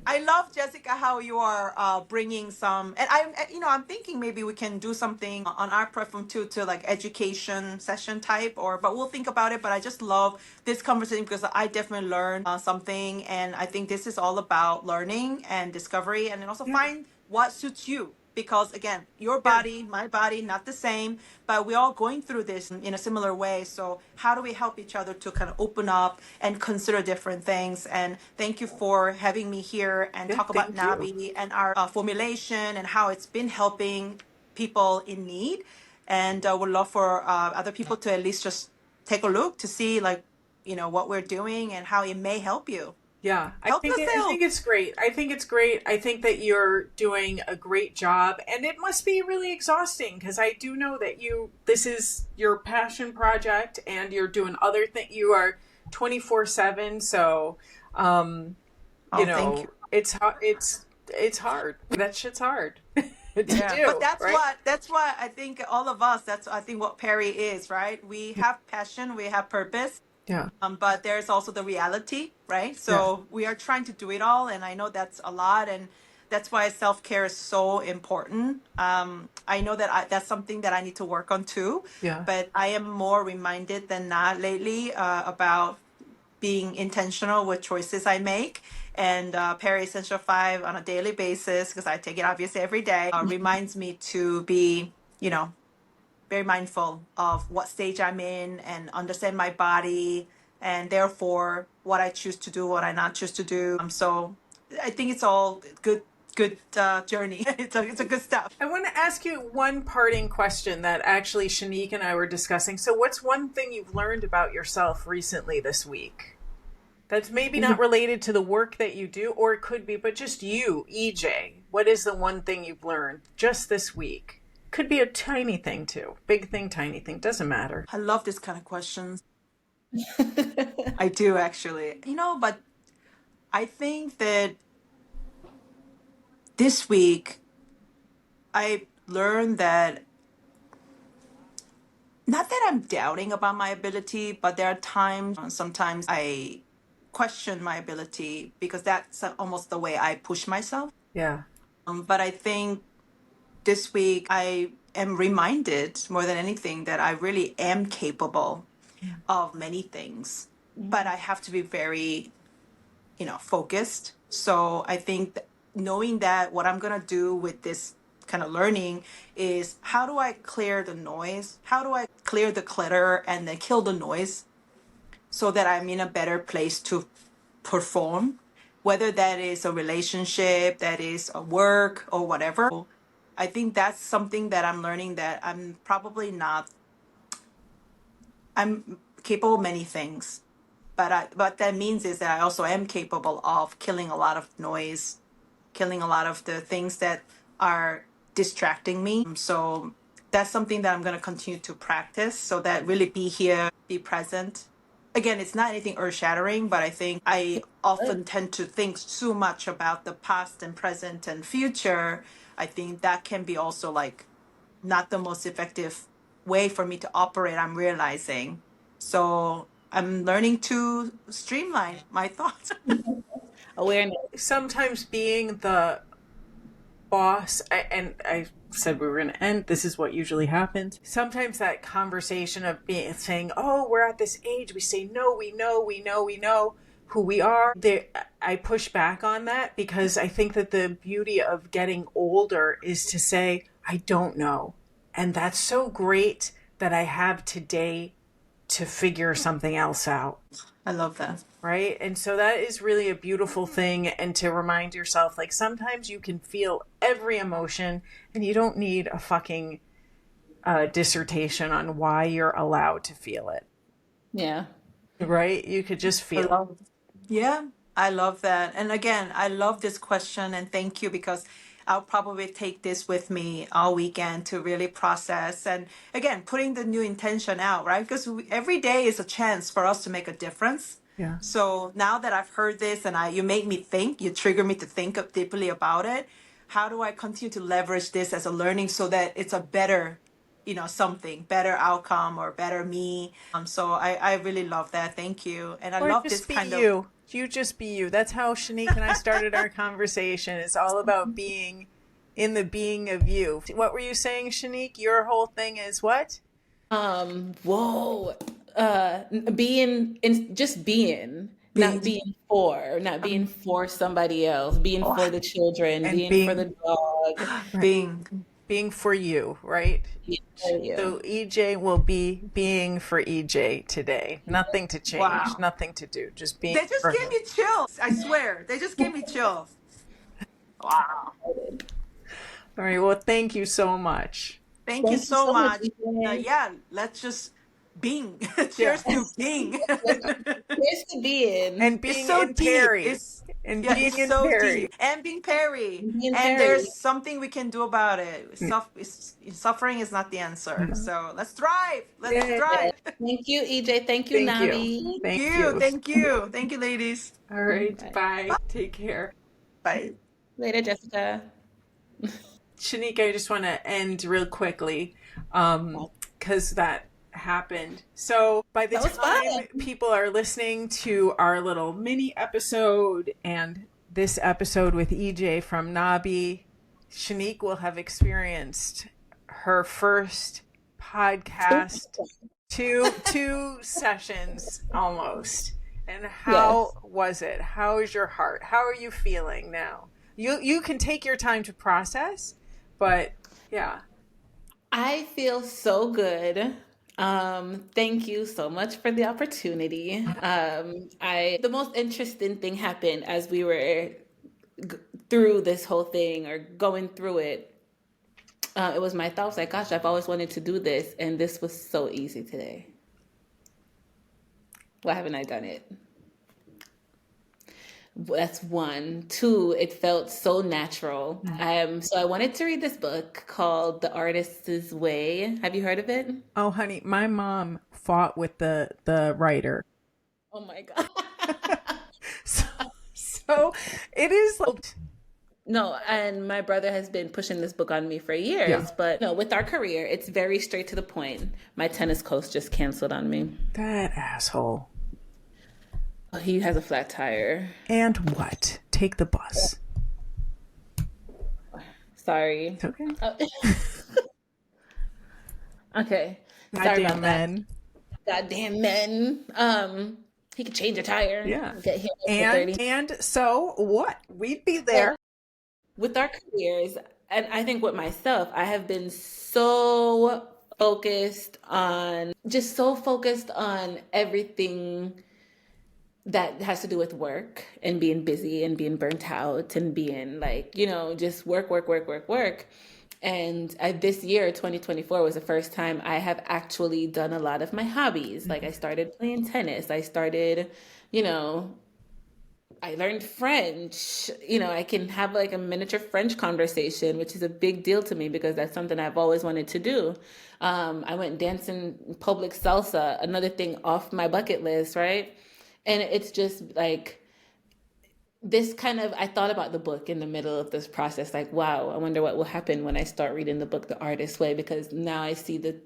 I love, Jessica, how you are bringing some, and I'm thinking maybe we can do something on our platform too, to like education session type, but we'll think about it. But I just love this conversation because I definitely learned something, and I think this is all about learning and discovery, and then also find what suits you. Because again, your body, my body, not the same, but we're all going through this in a similar way. So how do we help each other to kind of open up and consider different things? And thank you for having me here and talk about NABI and our formulation and how it's been helping people in need. And would love for other people to at least just take a look to see what we're doing and how it may help you. Yeah, I think it's great. I think it's great. I think that you're doing a great job, and it must be really exhausting because I do know that this is your passion project, and you're doing other things. You are 24/7, so thank you. It's hard. That shit's hard. to do, but right? that's what I think all of us. That's I think what Peri is, right? We have passion, we have purpose. Yeah. But there's also the reality, right? So we are trying to do it all, and I know that's a lot, and that's why self-care is so important. I know that that's something that I need to work on too. Yeah. But I am more reminded than not lately about being intentional with choices I make. And Peri Essential 5 on a daily basis, because I take it obviously every day, reminds me to be, very mindful of what stage I'm in and understand my body, and therefore what I choose to do, what I not choose to do. So I think it's all good journey. It's a good stuff. I want to ask you one parting question that actually Shanique and I were discussing. So what's one thing you've learned about yourself recently this week that's maybe not related to the work that you do, or it could be, but just you, EJ? What is the one thing you've learned just this week? Could be a tiny thing too. Big thing, tiny thing. Doesn't matter. I love this kind of questions. I do actually. But I think that this week I learned that not that I'm doubting about my ability, but there are sometimes I question my ability because that's almost the way I push myself. Yeah. But I think this week I am reminded more than anything that I really am capable of many things, but I have to be very, focused. So I think knowing that what I'm going to do with this kind of learning is how do I clear the noise? How do I clear the clutter and then kill the noise so that I'm in a better place to perform whether that is a relationship, that is a work or whatever. I think that's something that I'm learning, that I'm probably not, I'm capable of many things, but what that means is that I also am capable of killing a lot of noise, killing a lot of the things that are distracting me. So that's something that I'm going to continue to practice, so that really be here, be present. Again, it's not anything earth shattering, but I think I often tend to think too much about the past and present and future. I think that can be also like not the most effective way for me to operate, I'm realizing. So I'm learning to streamline my thoughts. Awareness. Sometimes being the boss, and I said we were going to end, this is what usually happens. Sometimes that conversation of saying, oh, we're at this age, we say, no, we know who we are. I push back on that, because I think that the beauty of getting older is to say, I don't know. And that's so great that I have today to figure something else out. I love that. Right? And so that is really a beautiful thing. And to remind yourself, like, sometimes you can feel every emotion and you don't need a fucking dissertation on why you're allowed to feel it. Yeah. Right? You could just feel it. Yeah, I love that. And again, I love this question, and thank you, because I'll probably take this with me all weekend to really process. And again, putting the new intention out, right? Because every day is a chance for us to make a difference. Yeah. So now that I've heard this, and you make me think, you trigger me to think deeply about it. How do I continue to leverage this as a learning so that it's a better, something, better outcome or better me? So I really love that. Thank you. And I love this kind of. You just be you. That's how Shanique and I started our conversation. It's all about being in the being of you. What were you saying, Shanique? Your whole thing is what? Being not being for somebody else, being for the children, And being for the dog, being for you, right? being for you. So EJ will be being for EJ today. Nothing to change, Wow. nothing to do. Just being. They just gave me chills. I swear. They just gave me chills. Wow. All right. Well, thank you so much. Thank you so much. EJ. Yeah, let's just Bing. Cheers to Bing. Cheers to being. And being It's so in deep. Perry. It's being in so Perry. deep. And being Perry. Being And Perry. there's something we can do about it. Suffering is not the answer. So let's thrive. Let's thrive. Thank you, EJ. Thank you, NABI. Thank you. Thank you. Thank you, ladies. All right. Bye. Take care. Bye. Later, Jessica. Shanique, I just want to end real quickly because that happened. So by the time people are listening to our little mini episode and this episode with EJ from NABI, Shanique will have experienced her first podcast, two sessions almost. And how was it? How is your heart? How are you feeling now? You can take your time to process, but yeah. I feel so good. Thank you so much for the opportunity. The most interesting thing happened as we were through this whole thing or going through it. It was my thoughts like, gosh, I've always wanted to do this, and this was so easy today. Why haven't I done it? That's one. Two, it felt so natural. So I wanted to read this book called The Artist's Way. Have you heard of it? Oh, honey, my mom fought with the writer. Oh my God. so it is like... No, and my brother has been pushing this book on me for years, but no, with our career, it's very straight to the point. My tennis coach just canceled on me. That asshole. He has a flat tire. And what? Take the bus. Sorry. It's okay. Okay. Sorry about men. That. Goddamn men. He could change a tire. Yeah. Get hit and so what? We'd be there. With our careers, and I think with myself, I have been so focused on everything that has to do with work and being busy and being burnt out and being like, just work. And this year, 2024, was the first time I have actually done a lot of my hobbies. Like I started playing tennis. I started, you know, I learned French. I can have like a miniature French conversation, which is a big deal to me because that's something I've always wanted to do. I went dancing public salsa, another thing off my bucket list, right? And it's just like this kind of, I thought about the book in the middle of this process, like, wow, I wonder what will happen when I start reading the book the artist way, because now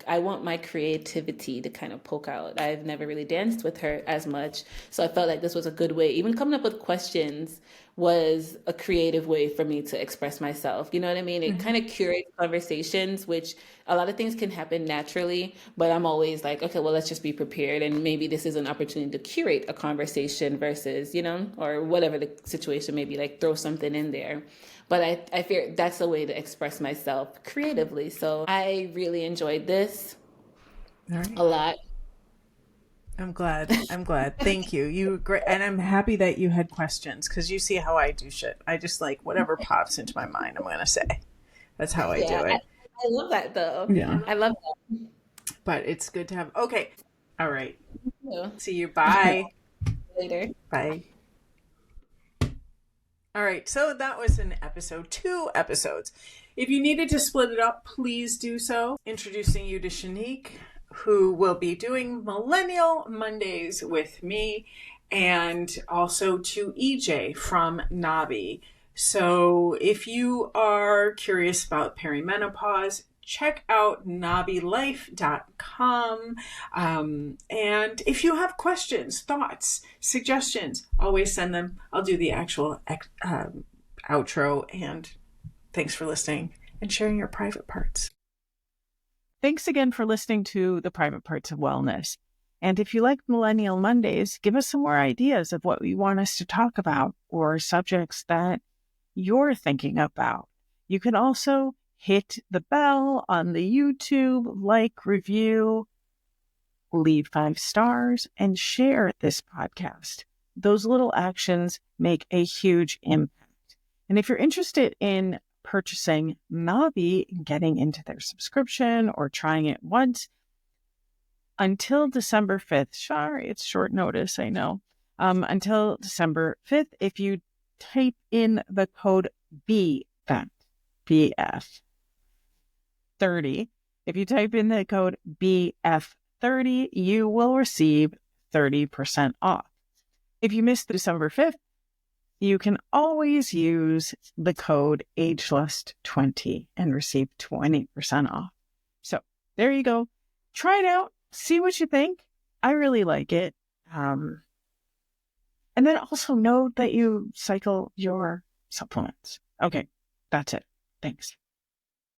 I want my creativity to kind of poke out. I've never really danced with her as much, so I felt like this was a good way. Even coming up with questions was a creative way for me to express myself. You know what I mean? It kind of curates conversations, which a lot of things can happen naturally, but I'm always like, okay, well, let's just be prepared. And maybe this is an opportunity to curate a conversation versus, or whatever the situation may be, like throw something in there. But I fear that's a way to express myself creatively. So I really enjoyed this a lot. I'm glad. Thank you. You great, and I'm happy that you had questions because you see how I do shit. I just like whatever pops into my mind. I'm gonna say that's how I do it. I love that though. Yeah, I love that. but it's good to have. Okay, all right. Yeah. See you. Bye. Later. Bye. All right, so that was an episode, 2 episodes. If you needed to split it up, please do so. Introducing you to Shanique, who will be doing Millennial Mondays with me, and also to EJ from NABI. So if you are curious about perimenopause, check out nabilife.com. And if you have questions, thoughts, suggestions, always send them. I'll do the actual outro. And thanks for listening and sharing your private parts. Thanks again for listening to the Private Parts of Wellness. And if you like Millennial Mondays, give us some more ideas of what you want us to talk about or subjects that you're thinking about. You can also hit the bell on the YouTube, like, review, leave 5 stars, and share this podcast. Those little actions make a huge impact. And if you're interested in purchasing NABI, getting into their subscription or trying it once, until December 5th, sorry, it's short notice, I know. Until December 5th, if you type in the code BF30, if you type in the code BF30, you will receive 30% off. If you miss December 5th, you can always use the code AGELUST20 and receive 20% off. So there you go. Try it out. See what you think. I really like it. And then also know that you cycle your supplements. Okay, that's it. Thanks.